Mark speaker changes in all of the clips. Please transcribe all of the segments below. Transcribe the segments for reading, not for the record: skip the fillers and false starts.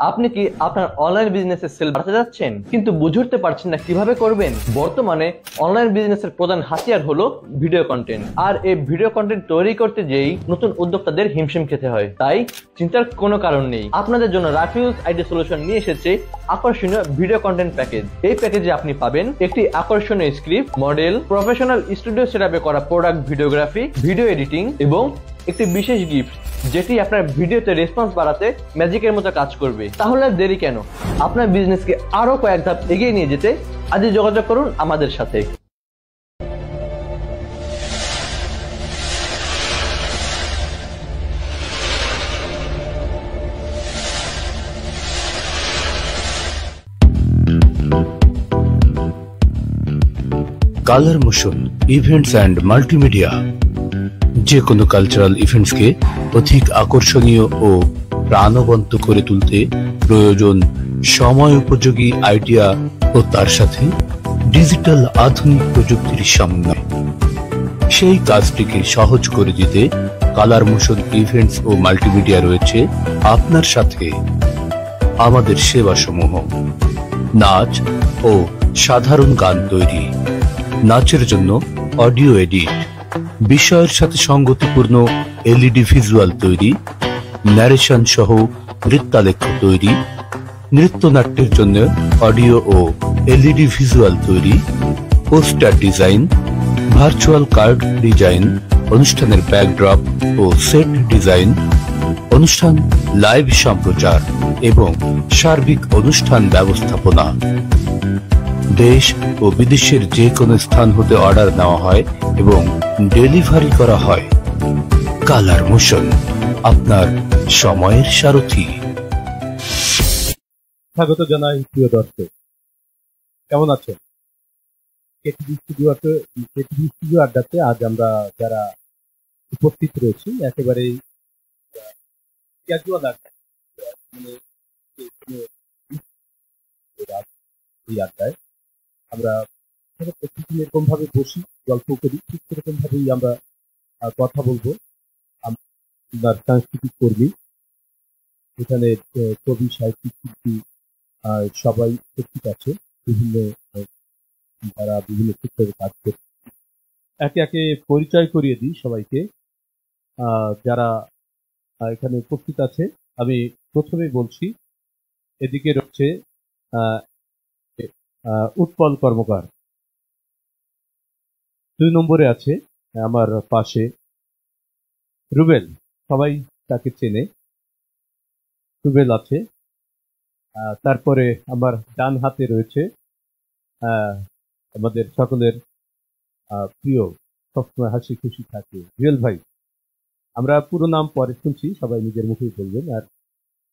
Speaker 1: আপনি কি আপনার অনলাইন বিজনেসে সেল বাড়াতে যাচ্ছেন কিন্তু বুঝে উঠতে পারছেন না কিভাবে করবেন? বর্তমানে অনলাইন বিজনেসের প্রধান হাতিয়ার হলো ভিডিও কন্টেন্ট। আর এই ভিডিও কন্টেন্ট তৈরি করতে যেই নতুন উদ্যোক্তাদের হিমশিম খেতে হয়। তাই চিন্তার কোনো কারণ নেই, আপনাদের জন্য রাফিউজ আইডি সলিউশন নিয়ে এসেছে আকর্ষণীয় ভিডিও কন্টেন্ট প্যাকেজ। এই প্যাকেজে আপনি পাবেন একটি আকর্ষণীয় স্ক্রিপ্ট, মডেল, প্রফেশনাল স্টুডিও সেটআপে করা প্রোডাক্ট ভিডিওগ্রাফি, ভিডিও এডিটিং এবং একটি বিশেষ গিফট যেটি আপনার ভিডিওতে রেসপন্স বাড়াতে ম্যাজিকের মতো কাজ করবে। তাহলে আর দেরি কেন? আপনার বিজনেসকে আরো কয়েক ধাপ এগিয়ে নিয়ে যেতে আজই যোগাযোগ করুন আমাদের সাথে।
Speaker 2: Colour motion events and multimedia যে কোনো কালচারাল ইভেন্টসকে অধিক আকর্ষণীয় ও প্রাণবন্ত করে তুলতে প্রয়োজন সময় উপযোগী আইডিয়া ও তার সাথে ডিজিটাল আধুনিক প্রযুক্তির সমন্বয়। সেই কাজটিকে সহজ করে দিতে কালার মোশন ইভেন্টস ও মাল্টিমিডিয়া রয়েছে আপনার সাথে। আমাদের সেবাসমূহ: নাচ ও সাধারণ গান তৈরি, নাচের জন্য অডিও এডিট, বিষয়ের সাথে সঙ্গতিপূর্ণ এলইডি ভিজুয়াল তৈরি, ন্যারেশন সহ নৃত্যালেখ্য তৈরি, নৃত্যনাট্যের জন্য অডিও ও এলইডি ভিজুয়াল তৈরি, poster design, virtual card design, অনুষ্ঠানের ব্যাকড্রপ ও সেট ডিজাইন, অনুষ্ঠান লাইভ সম্প্রচার এবং সার্বিক অনুষ্ঠান ব্যবস্থাপনা। দেশ ও বিদেশের যে কোনো স্থান হতে অর্ডার নেওয়া হয় এবং ডেলিভারি করা হয়। কালার মোশন, আপনার সময়ের সারথি।
Speaker 3: স্বাগত জানাই প্রিয় দর্শক, কেমন আছেন? কেটিভি স্টুডিও আড্ডাতে আজ আমরা যারা উপস্থিত রয়েছি একেবারেই ক্যাজুয়াল আড্ডা, মানে এই আড্ডায় আমরা প্রতিদিন এরকম ভাবে বসি, গল্প করি, ঠিক সেরকম ভাবেই আমরা কথা বলবো। আমরা সাংস্কৃতিক কর্মী, এখানে কবি, সাহিত্যিক, শিল্পী সবাই উপস্থিত আছে, বিভিন্ন যারা বিভিন্ন ক্ষেত্রে কাজ করছে। একে একে পরিচয় করিয়ে দিই সবাইকে যারা এখানে উপস্থিত আছে। আমি প্রথমে বলছি, এদিকে রয়েছে উৎপল কর্মকার, 2 নম্বরে আছে আমার পাশে রুবেল, সবাই তাকে চেনে, রুবেল আছে। তারপরে আমার ডান হাতে রয়েছে আমাদের সকলের প্রিয়, সবসময় হাসি খুশি থাকে জুয়েল ভাই। আমরা পুরো নাম পরে শুনছি, সবাই নিজের মুখেই বলবেন।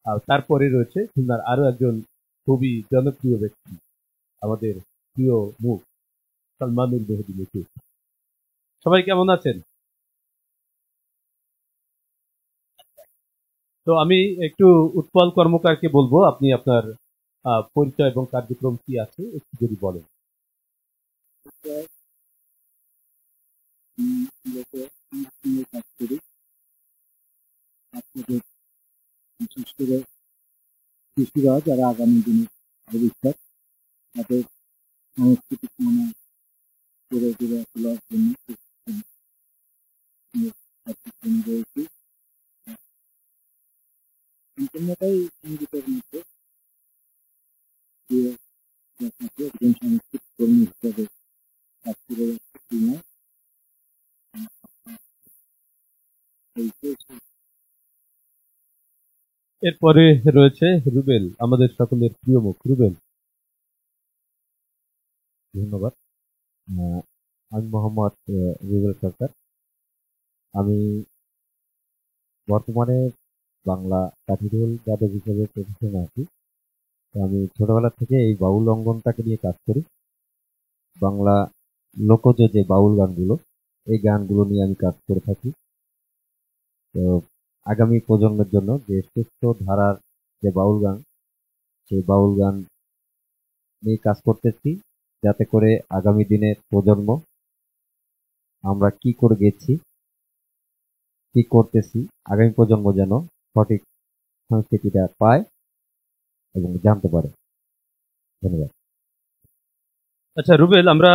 Speaker 3: আর তারপরে রয়েছে খুলনার আরো একজন খুবই জনপ্রিয় ব্যক্তি, আমাদের প্রিয় মুখ সালমানুল মেহেদী মিঠু। সবাই কেমন আছেন? তো আমি একটু উৎপল কর্মকারকে বলবো, আপনি আপনার পরিচয় এবং কার্যক্রম কি আছে একটু যদি বলেন। কাজ করি আপনাদের, বিশেষ করে শিশুরা যারা আগামী দিনে ভবিষ্যৎ, তাদের সাংস্কৃতিক মনে গড়ে তোলার জন্য রয়েছে। সম্পূর্ণটাই সঙ্গীতের মধ্যে একজন সাংস্কৃতিক কর্মী হিসাবে কাজ করে যাচ্ছে খুলনায়। এরপরে রয়েছে রুবেল, আমাদের সকলের প্রিয় মুখ। রুবেল, ধন্যবাদ। আমি মোহাম্মদ রুবেল সরকার। আমি বর্তমানে বাংলা কাঠিরোল যাদব হিসেবে প্রতিষ্ঠানে আছি। আমি ছোটবেলা থেকে এই বাউল অঙ্গনটাকে নিয়ে কাজ করি। বাংলা লোকজ যে বাউল গানগুলো, এই গানগুলো নিয়ে আমি কাজ করে থাকি। তো আগামী প্রজন্মের জন্য যে শ্রেষ্ঠ ধারার যে বাউল গান, সেই বাউল গান নিয়ে কাজ করতেছি, যাতে করে আগামী দিনের প্রজন্ম আমরা কি করে গেছি, কি করতেছি, আগামী প্রজন্ম যেন সঠিক সংস্কৃতিটা পায় এবং জানতে পারে। ধন্যবাদ।
Speaker 4: আচ্ছা রুবেল, আমরা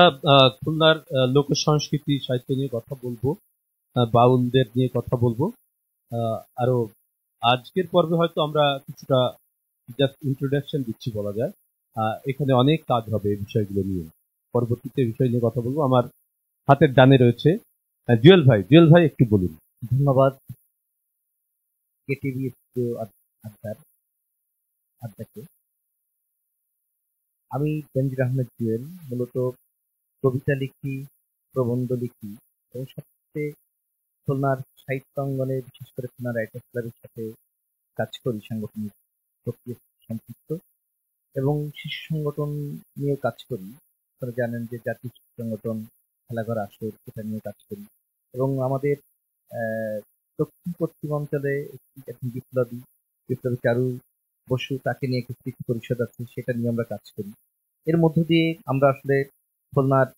Speaker 4: খুলনার লোক সংস্কৃতি সাহিত্য নিয়ে কথা বলবো, বাউলদের নিয়ে কথা বলবো। আরো আজকের পর্বে হয়তো আমরা কিছুটা জাস্ট ইন্ট্রোডাকশন দিচ্ছি বলা যায়। এখানে অনেক কাজ হবে এই বিষয়গুলো নিয়ে, পরবর্তীতে বিষয় নিয়ে কথা বলবো। আমার হাতের ডানে রয়েছে জুয়েল ভাই। জুয়েল ভাই একটু বলুন।
Speaker 5: ধন্যবাদ কেটিভি আড্ডাকে। আমি বেনজির আহমেদ জুয়েল, মূলত কবিতা লিখি, প্রবন্ধ লিখি এবং সবচেয়ে খুলনার সাহিত্য অঙ্গনে, বিশেষ করে খুলনা রাইটার্স ক্লাবের সাথে কাজ করি, সাংগঠনিক প্রক্রিয়া সম্পৃক্ত এবং শিশু সংগঠন নিয়েও কাজ করি। আপনারা জানেন যে জাতীয় শিশু সংগঠন খেলাঘর আসর, সেটা নিয়ে কাজ করি এবং আমাদের দক্ষিণ পশ্চিম অঞ্চলে একটি বিপ্লবী চারু বসু, তাকে নিয়ে একটি স্মৃতি পরিষদ আছে, সেটা নিয়ে আমরা কাজ করি। এর মধ্য দিয়ে আমরা আসলে খুলনার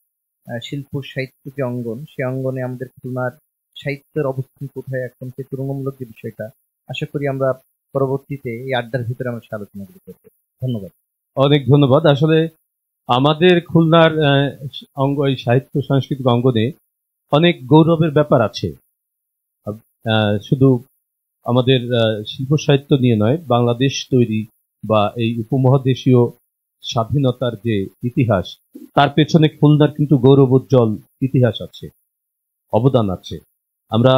Speaker 5: শিল্প সাহিত্য যে অঙ্গন, সে অঙ্গনে আমাদের খুলনার সাহিত্যের অবস্থান কোথায় এখন, সে তুলনামূলক যে বিষয়টা, আশা করি আমরা পরবর্তীতে এই আড্ডার ভিতরে আমরা সে আলোচনাগুলো করবো। ধন্যবাদ।
Speaker 4: অনেক ধন্যবাদ। আসলে আমাদের খুলনার অঙ্গ, এই সাহিত্য সাংস্কৃতিক অঙ্গনে অনেক গৌরবের ব্যাপার আছে। শুধু আমাদের শিল্প সাহিত্য নিয়ে নয়, বাংলাদেশ তৈরি বা এই উপমহাদেশীয় স্বাধীনতার যে ইতিহাস, তার পেছনে খুলনার কিন্তু গৌরবোজ্জ্বল ইতিহাস আছে, অবদান আছে। আমরা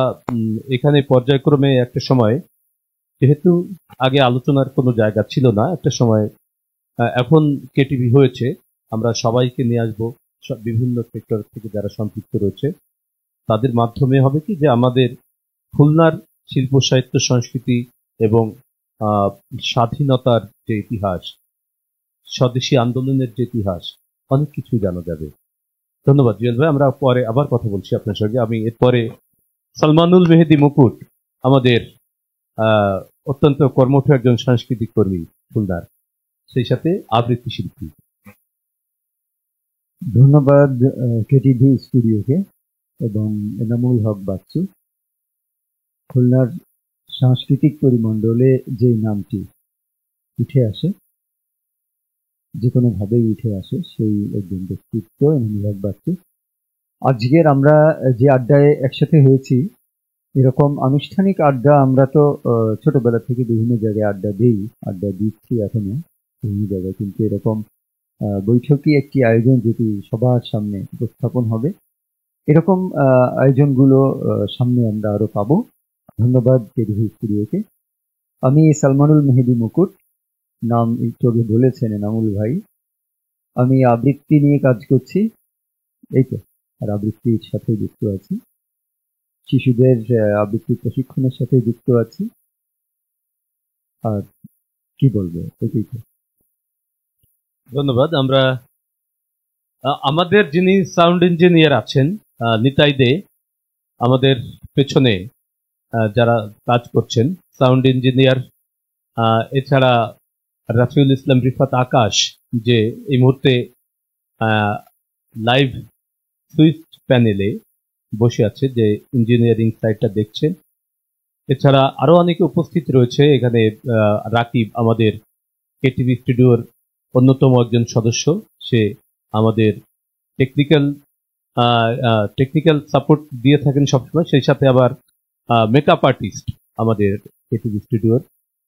Speaker 4: এখানে পর্যায়ক্রমে একটা সময়, যেহেতু আগে আলোচনার কোনো জায়গা ছিল না, একটা সময় এখন কেটিভি হয়েছে, আমরা সবাইকে নিয়ে আসবো, বিভিন্ন সেক্টর থেকে যারা সম্পৃক্ত রয়েছে, তাদের মাধ্যমে হবে কি যে আমাদের খুলনার শিল্প সাহিত্য সংস্কৃতি এবং স্বাধীনতার যে ইতিহাস, স্বদেশী আন্দোলনের যে ইতিহাস, অনেক কিছু জানা যাবে। ধন্যবাদ জুয়েল ভাই। আমরা পরে আবার কথা বলছি আপনার সঙ্গে। আমি এরপরে সালমানুল মেহেদী মুকুট, আমাদের অত্যন্ত কর্মঠ একজন সাংস্কৃতিক কর্মী খুলনার, সেই সাথে আবৃত্তি শিল্পী।
Speaker 6: ধন্যবাদ কেটিভি স্টুডিওকে এবং এনামুল হক বাচ্চু। খুলনার সাংস্কৃতিক পরিমণ্ডলে যে নামটি উঠে আসে, যে কোনো ভাবেই উঠে আসে, সেই একজন ব্যক্তিত্ব এনামুল হক বাচ্চু। আজকের আমরা যে আড্ডায় একসাথে হয়েছি, এরকম আনুষ্ঠানিক আড্ডা আমরা তো ছোটবেলা থেকে বিভিন্ন জায়গায় আড্ডা দিচ্ছি এখনো বিভিন্ন জায়গায়, কিন্তু এরকম বৈঠকি একটি আয়োজন যেটি সবার সামনে উপস্থাপন হবে, এরকম আয়োজনগুলো সামনে আমরা আরো পাবো। ধন্যবাদ কেটিভি স্টুডিওকে। আমি সালমানুল মেহেদী মুকুট, নাম একটু আগে বলেছেন এনামুল ভাই। আমি আবৃত্তি নিয়ে কাজ করছি, এই তো, আর আবৃত্তির সাথে যুক্ত আছি, শিশুদের আবৃত্তি প্রশিক্ষণের সাথে যুক্ত আছি। আর কি বলবো, এটাই তো।
Speaker 4: ধন্যবাদ। আমরা আমাদের যিনি সাউন্ড ইঞ্জিনিয়ার আছেন নিতাই দে, আমাদের পেছনে যারা কাজ করছেন সাউন্ড ইঞ্জিনিয়ার, এছাড়া রাফিউল ইসলাম রিফাত আকাশ, যে এই মুহূর্তে লাইভ সুইচ প্যানেলে বসে আছে, যে ইঞ্জিনিয়ারিং সাইডটা দেখছেন। এছাড়া আরো অনেকে উপস্থিত রয়েছে এখানে। রাকিব আমাদের কেটিভি স্টুডিওর অন্যতম একজন সদস্য, সে আমাদের টেকনিক্যাল সাপোর্ট দিয়ে থাকেন সবসময়, সেই সাথে আবার মেকআপ আর্টিস্ট আমাদের কেটিভি স্টুডিওর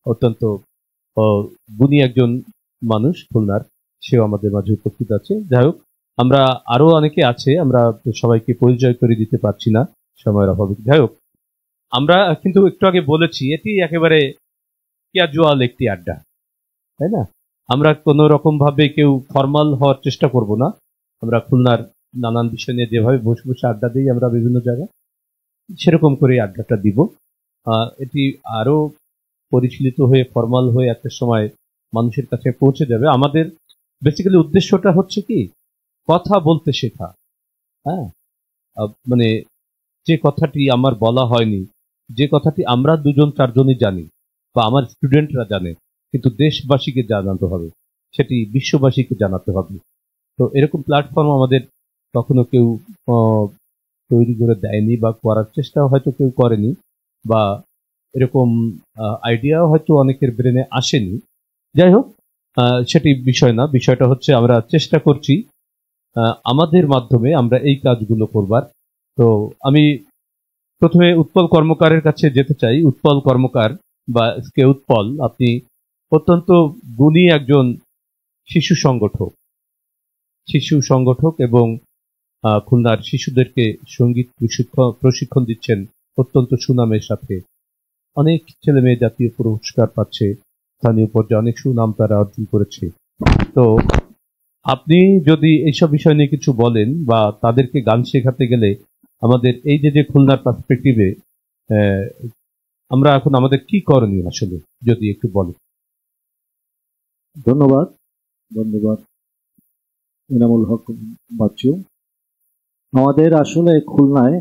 Speaker 4: অত্যন্ত গুণী একজন মানুষ খুলনার, সেও আমাদের মাঝে উপস্থিত আছে। যাই হোক, আমরা আরো অনেকে আছে, আমরা সবাইকে পরিচয় করে দিতে পারছি না সময়ের অভাবে। যাই হোক, আমরা কিন্তু একটু আগে বলেছি এটি একেবারে ক্যাজুয়াল একটি আড্ডা, তাই না? আমরা কোনো রকম ভাবে কেউ ফর্মাল হওয়ার চেষ্টা করব না। আমরা খুলনার নানান বিষয় নিয়ে যেভাবে বসে বসে আড্ডা দিই আমরা বিভিন্ন জায়গায়, সেরকম করে আড্ডাটা দিব। এটি আরো পরিচালিত হয়ে ফর্মাল হয়ে একটা সময় মানুষের কাছে পৌঁছে যাবে। আমাদের বেসিক্যালি উদ্দেশ্যটা হচ্ছে কি, কথা বলতে শেখা। হ্যাঁ, মানে যে কথাটি আমার বলা হয়নি, যে কথাটি আমরা দুজন চারজনই জানি বা আমার স্টুডেন্টরা জানে, কিন্তু দেশবাসীকে জানাতে হবে, সেটি বিশ্ববাসীকে জানাতে হবে। তো এরকম প্ল্যাটফর্ম আমাদের কখনো কেউ তৈরি করে দেয়নি বা করার চেষ্টাও হয়তো কেউ করেনি, বা এরকম আইডিয়াও হয়তো অনেকের ব্রেনে আসেনি। যাই হোক, সেটি বিষয় না, বিষয়টা হচ্ছে আমরা চেষ্টা করছি আমাদের মাধ্যমে আমরা এই কাজগুলো করবার। তো আমি প্রথমে উৎপল কর্মকারের কাছে যেতে চাই। উৎপল কর্মকার বা কে উৎপল, আপনি অত্যন্ত গুণী একজন শিশু সংগঠক এবং খুলনার শিশুদেরকে সঙ্গীত প্রশিক্ষণ দিচ্ছেন অত্যন্ত সুনামের সাথে। অনেক ছেলে মেয়ে জাতীয় পুরস্কার পাচ্ছে, স্থানীয় পর্যায়ে অনেক সুনাম তারা অর্জন করেছে। তো আপনি যদি এইসব বিষয় নিয়ে কিছু বলেন বা তাদেরকে গান শেখাতে গেলে আমাদের এই যে খুলনার পার্সপেক্টিভে আমরা এখন আমাদের কি করণীয় আসলে যদি একটু বলেন।
Speaker 6: ধন্যবাদ এনামুল হক বাচ্চু। আমাদের আসলে খুলনায়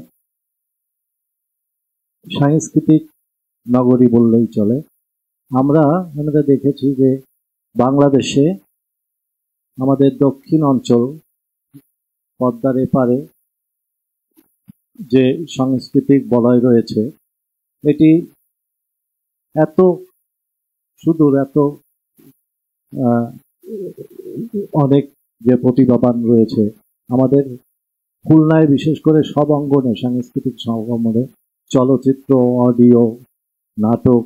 Speaker 6: সাংস্কৃতিক নগরী বললেই চলে। আমরা দেখেছি যে বাংলাদেশে আমাদের দক্ষিণ অঞ্চল পদ্মার এপারে যে সাংস্কৃতিক বলয় রয়েছে, এটি এত সুদূর, এত অনেক যে প্রতিভাবান রয়েছে আমাদের খুলনায়, বিশেষ করে সব অঙ্গনে সাংস্কৃতিক সঙ্গমনে, চলচ্চিত্র, অডিও, নাটক,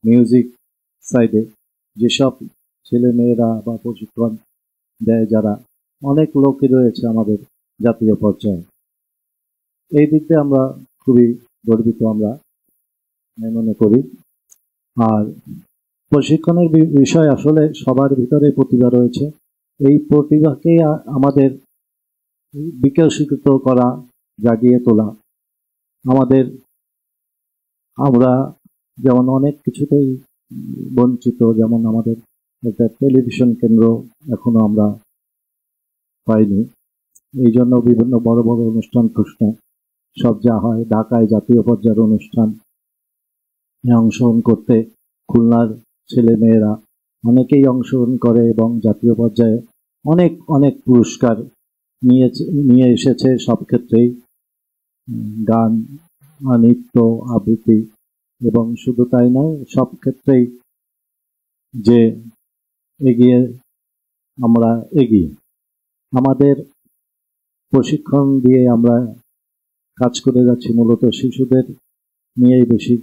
Speaker 6: মিউজিক সাইডে যেসব ছেলে মেয়েরা বা প্রশিক্ষণ দেয় যারা, অনেক লোকই রয়েছে আমাদের জাতীয় পর্যায়ে। এই দিক দিয়ে আমরা খুবই গর্বিত আমরা মনে করি। আর প্রশিক্ষণের বিষয় আসলে সবার ভিতরে প্রতিভা রয়েছে, এই প্রতিভাকে আমাদের বিকশিত করা, জাগিয়ে তোলা। আমরা যেমন অনেক কিছুতেই বঞ্চিত, যেমন আমাদের একটা টেলিভিশন কেন্দ্র এখনো আমরা পাইনি। এই জন্য বিভিন্ন বড় বড় অনুষ্ঠান সব যা হয়, ঢাকায় জাতীয় পর্যায়ের অনুষ্ঠান অংশগ্রহণ করতে খুলনার ছেলে মেয়েরা অনেকেই অংশগ্রহণ করে এবং জাতীয় পর্যায়ে অনেক অনেক পুরস্কার নিয়ে এসেছে সব ক্ষেত্রেই, গান, নৃত্য, আবৃত্তি, এবং শুধু তাই নয়, সব ক্ষেত্রেই যে আমরা এগিয়ে আমাদের প্রশিক্ষণ দিয়ে আমরা কাজ করে যাচ্ছি। মূলত শিশুদের নিয়েই বেশি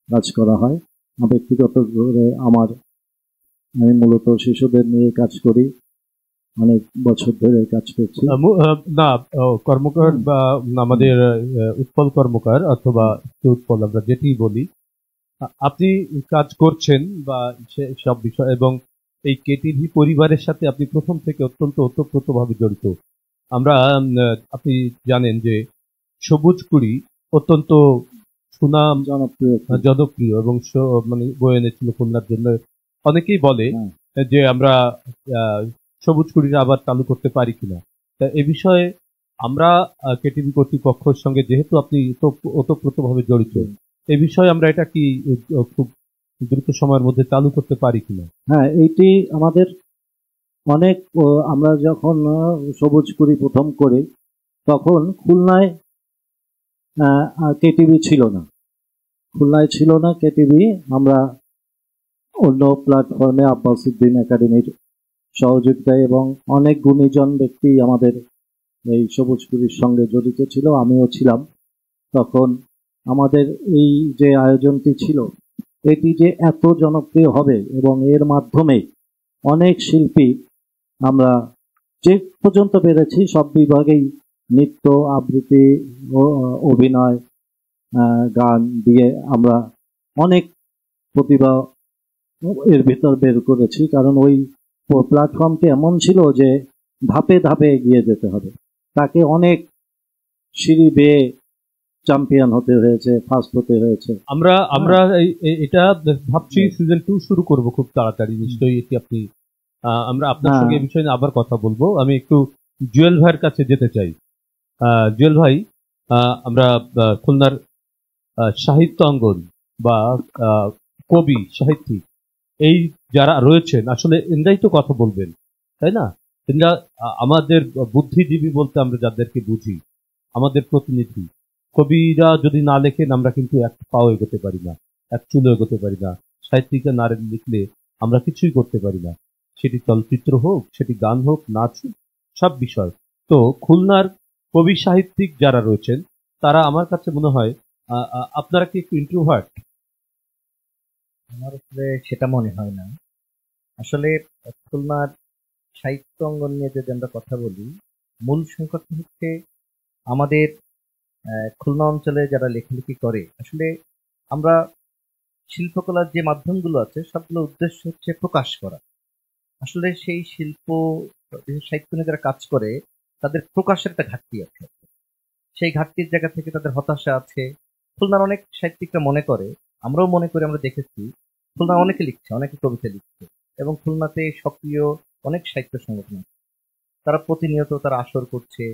Speaker 6: কাজ করা হয়। ব্যক্তিগত করে আমি মূলত শিশুদের নিয়ে কাজ করি, অনেক বছর ধরে কাজ করছি।
Speaker 4: না, কর্মকার বা আমাদের উৎপল কর্মকার অথবা উৎপল আমরা যেটি বলি, আপনি কাজ করছেন বা সব বিষয়, এবং এই কেটিভি পরিবারের সাথে আপনি প্রথম থেকে অত্যন্ত ওতপ্রোতভাবে জড়িত। আমরা আপনি জানেন যে সবুজ কুড়ি অত্যন্ত সুনাম জনপ্রিয় এবং মানে বয়ে এনেছিল খুলনার জন্য। অনেকেই বলে যে আমরা সবুজ কুড়িটা আবার চালু করতে পারি কিনা। তা এ বিষয়ে আমরা কেটিভি কর্তৃপক্ষের সঙ্গে যেহেতু আপনি ওতপ্রোতভাবে জড়িত, এ বিষয়ে আমরা এটা কি খুব দ্রুত সময়ের মধ্যে চালু করতে পারি কিনা?
Speaker 6: হ্যাঁ, এইটি আমাদের অনেক, আমরা যখন সবুজ কুড়ি প্রথম করি তখন খুলনায় কেটিভি ছিল না, কেটিভি আমরা অন্য প্ল্যাটফর্মে আব্বাসউদ্দিন একাডেমির সহযোগিতায় এবং অনেক গুণীজন ব্যক্তি আমাদের এই সবুজ কুড়ির সঙ্গে জড়িত ছিল, আমিও ছিলাম। তখন আমাদের এই যে আয়োজনটি ছিল, এটি যে এত জনপ্রিয় হবে এবং এর মাধ্যমে অনেক শিল্পী, আমরা যে পর্যন্ত পেরেছি সব বিভাগেই নৃত্য, আবৃত্তি, অভিনয়, গান দিয়ে আমরা অনেক প্রতিভা এর ভিতর বের করেছি। কারণ ওই প্ল্যাটফর্মটি এমন ছিল যে ধাপে ধাপে এগিয়ে যেতে হবে, তাকে অনেক সিঁড়ি বেয়ে চ্যাম্পিয়ন হতে হয়েছে, ফার্স্ট হতে হয়েছে।
Speaker 4: আমরা এটা ভাবছি সিজন 2 শুরু করব খুব তাড়াতাড়ি, নিশ্চয়ই এটি আপনি আমরা আপনার সঙ্গে এই বিষয়ে আবার কথা বলবো। আমি একটু জুয়েল ভাইয়ের কাছে যেতে চাই। জুয়েল ভাই, আমরা খুলনার সাহিত্য অঙ্গন বা কবি, সাহিত্যিক, এই যারা রয়েছেন আসলে এনরাই তো কথা বলবেন, তাই না? এনরা আমাদের বুদ্ধিজীবী বলতে আমরা যাদেরকে বুঝি, আমাদের প্রতিনিধি। কবিরা যদি না লেখেন আমরা কিন্তু এক পাও এগোতে পারি না, এক চুলো এগোতে পারি না। সাহিত্যিকরা না লিখলে আমরা কিছুই করতে পারি না। সেটি চলচ্চিত্র হোক, সেটি গান হোক, নাচ হোক, সব বিষয়। তো খুলনার কবি সাহিত্যিক যারা রয়েছেন তারা আমার কাছে মনে হয় আপনারা কি একটু ইন্ট্রোভার্ট?
Speaker 5: আমার আসলে সেটা মনে হয় না। আসলে খুলনার সাহিত্য অঙ্গন নিয়ে যদি আমরা কথা বলি, মূল সংকটটা হচ্ছে আমাদের খুলনা অঞ্চলে যারা লেখালেখি করে, আসলে আমরা শিল্পকলার যে মাধ্যমগুলো আছে সবগুলো উদ্দেশ্য হচ্ছে প্রকাশ করা। আসলে সেই শিল্প সাহিত্য নিয়ে যারা কাজ করে তাদের প্রকাশের একটা ঘাটতি আছে। সেই ঘাটতির জায়গা থেকে তাদের হতাশা আছে। খুলনার অনেক সাহিত্যিকরা মনে করে, আমরাও মনে করি, আমরা দেখেছি খুলনার অনেকে লিখছে, অনেকে কবিতা লিখছে, এবং খুলনাতে সক্রিয় অনেক সাহিত্য সংগঠন আছে। তারা প্রতিনিয়ত তারা আসর করছে।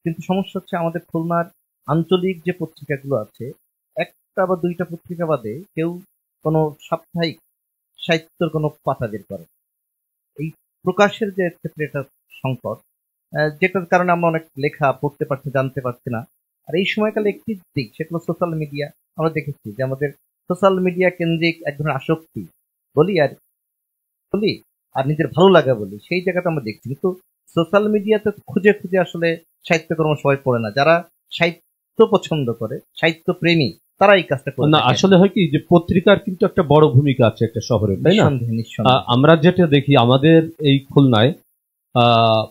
Speaker 5: কিন্তু সমস্যা হচ্ছে আমাদের খুলনার আঞ্চলিক যে পত্রিকাগুলো আছে, একটা বা দুইটা পত্রিকা বাদে কেউ কোনো সাপ্তাহিক সাহিত্যের কোনো পাতা বের করে। এই প্রকাশের যে ক্ষেত্রে এটা সংকট, যেটার কারণে আমরা অনেক লেখা পড়তে পারছি, জানতে পারছি না। আর এই সময়কালে একটি দিক, সেগুলো সোশ্যাল মিডিয়া। আমরা দেখেছি যে আমাদের সোশ্যাল মিডিয়া কেন্দ্রিক এক ধরনের আসক্তি বলি আর বলি আর নিজের ভালো লাগা বলি, সেই জায়গাটা আমরা দেখছি। কিন্তু সোশ্যাল মিডিয়াতে খুঁজে খুঁজে আসলে সাহিত্যকর্ম সবাই পড়ে না। যারা সাহিত্য পছন্দ করে, সাহিত্য প্রেমী, তারা এই কাজটা করে
Speaker 4: না,
Speaker 5: থাকে।
Speaker 4: আসলে হয় কি যে পত্রিকার কিন্তু একটা বড় ভূমিকা আছে একটা শহরে, তাই না?
Speaker 5: নিঃসন্দেহে নিঃসন্দেহে।
Speaker 4: আমরা যেটা দেখি আমাদের এই খুলনায় আহ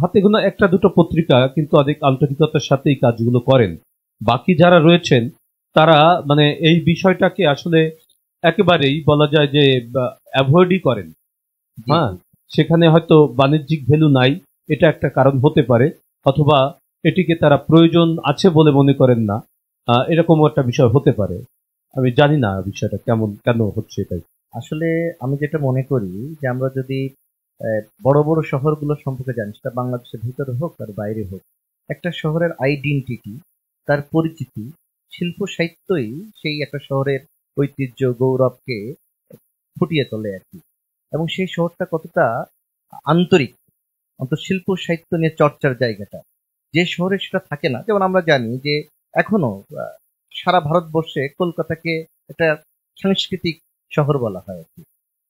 Speaker 4: হাতে গোনা একটা দুটো পত্রিকা কিন্তু অনেক আন্তরিকতার সাথে এই কাজগুলো করেন। বাকি যারা রয়েছেন তারা মানে এই বিষয়টাকে আসলে একেবারেই বলা যায় যে অ্যাভয়েডই করেন। হ্যাঁ, সেখানে হয়তো বাণিজ্যিক ভ্যালু নাই, এটা একটা কারণ হতে পারে, অথবা এটিকে তারা প্রয়োজন আছে বলে মনে করেন না, এরকম একটা বিষয় হতে পারে। আমি জানি না বিষয়টা কেন হচ্ছে এটাই।
Speaker 5: আসলে আমি যেটা মনে করি যে আমরা যদি বড় বড় শহরগুলো সম্পর্কে জানি, সেটা বাংলাদেশের ভিতরে হোক আর বাইরে হোক, একটা শহরের আইডেন্টিটি, তার পরিচিতি, শিল্প সাহিত্যই সেই একটা শহরের ঐতিহ্য গৌরবকে ফুটিয়ে তোলে আর কি। এবং সেই শহরটা কতটা আন্তরিক, অন্তত শিল্প সাহিত্য নিয়ে চর্চার জায়গাটা যে শহরে সেটা থাকে না। যেমন আমরা জানি যে এখনো সারা ভারতবর্ষে কলকাতাকে একটা সাংস্কৃতিক শহর বলা হয় আর কি।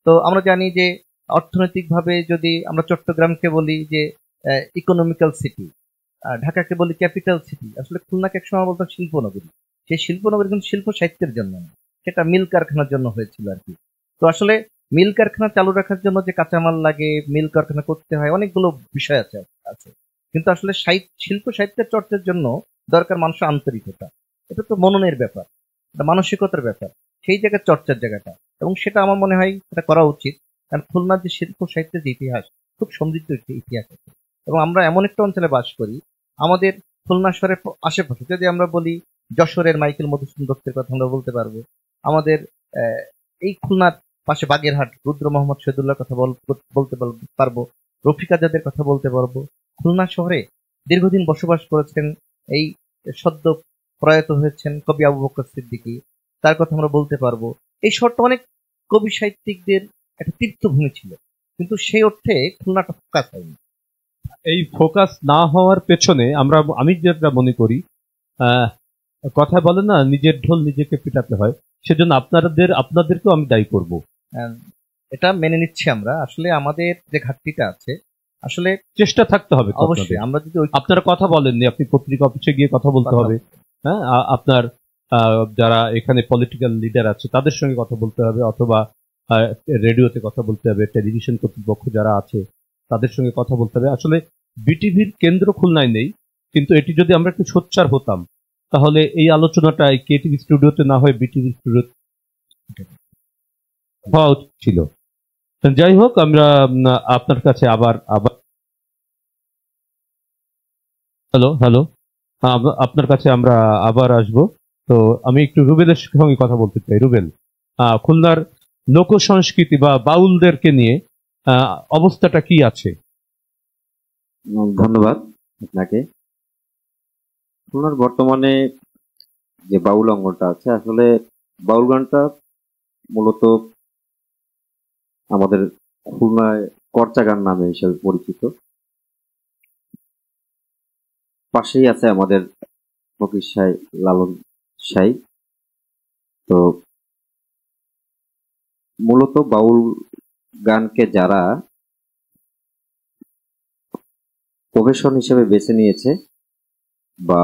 Speaker 5: তো আমরা জানি যে অর্থনৈতিকভাবে যদি আমরা চট্টগ্রামকে বলি যে ইকোনমিক্যাল সিটি, ঢাকাকে বলি ক্যাপিটাল সিটি, আসলে খুলনাকে একসময় বলতাম শিল্পনগরী। সেই শিল্পনগরী কিন্তু শিল্প সাহিত্যের জন্য না, সেটা মিল কারখানার জন্য হয়েছিল আর কি। তো আসলে মিল কারখানা চালু রাখার জন্য যে কাঁচামাল লাগে, মিল কারখানা করতে হয়, অনেকগুলো বিষয় আছে আছে কিন্তু আসলে শিল্প সাহিত্যের চর্চার জন্য দরকার মানুষের আন্তরিকতা। এটা তো মননের ব্যাপার, এটা মানসিকতার ব্যাপার, সেই জায়গায় চর্চার জায়গাটা, এবং সেটা আমার মনে হয় এটা করা উচিত। কারণ খুলনার যে শিল্প সাহিত্যের যে ইতিহাস, খুব সমৃদ্ধ একটি ইতিহাস আছে। এবং আমরা এমন একটা অঞ্চলে বাস করি, আমাদের খুলনা শহরের আশেপাশে যদি আমরা বলি, যশোরের মাইকেল মধুসূদন দত্তের কথা আমরা বলতে পারবো। আমাদের এই খুলনার পাশে বাগেরহাট রুদ্র মোহাম্মদ শহীদুল্লাহর কথা বলতে পারবো, রফিক আজাদের কথা বলতে পারবো। খুলনা শহরে দীর্ঘদিন বসবাস করেছেন এই সদ্য প্রয়াত হয়েছেন কবি আবু বকর সিদ্দিকী, তার কথা আমরা বলতে পারবো। এই শহরটা অনেক কবি সাহিত্যিকদের একটা তীর্থভূমি ছিল, কিন্তু সেই অর্থে খুলনাটা ফোকাস হয়নি।
Speaker 4: এই ফোকাস না হওয়ার পেছনে আমি যেটা মনে করি, কথা বলে না, নিজের ঢোল নিজেকে পিটাতে হয়, সেজন্য আপনাদেরকেও আমি দায়ী করব।
Speaker 5: এটা মেনে নিচ্ছি আমরা। আসলে আমাদের যে ঘাটতিটা আছে, আসলে
Speaker 4: চেষ্টা থাকতে হবে।
Speaker 5: অবশ্যই আমরা যদি
Speaker 4: আপনারা কথা বলেননি, আপনি পত্রিকা অফিসে গিয়ে কথা বলতে হবে। হ্যাঁ, আপনার যারা এখানে পলিটিক্যাল লিডার আছে তাদের সঙ্গে কথা বলতে হবে, অথবা রেডিওতে কথা বলতে হবে, টেলিভিশন কর্তৃপক্ষ যারা আছে তাদের সঙ্গে কথা বলতে হবে। আসলে বিটিভির কেন্দ্র খুলনায় নেই, কিন্তু এটি যদি আমরা একটু সোচ্চার হতাম তাহলে এই আলোচনাটা কেটিভি স্টুডিওতে না হয় বিটিভি স্টুডিও হওয়া উচিত ছিল। যাই হোক, আমরা আপনার কাছে আবার হ্যালো আপনার কাছে আমরা আবার আসব। তো আমি একটু রুবেলের সঙ্গে কথা বলতে চাই। রুবেল, খুলনার লোক সংস্কৃতি বা বাউলদেরকে নিয়ে অবস্থাটা কি আছে?
Speaker 7: ধন্যবাদ আপনাকে। খুলনার বর্তমানে যে বাউল অঙ্গনটা আছে, আসলে বাউল গানটা মূলত আমাদের খুলনায় কর্চা গান নামে হিসেবে পরিচিত। পাশেই আছে আমাদের ফকির সাই, লালন সাই। তো মূলত বাউল গানকে যারা প্রফেশন হিসেবে বেছে নিয়েছে বা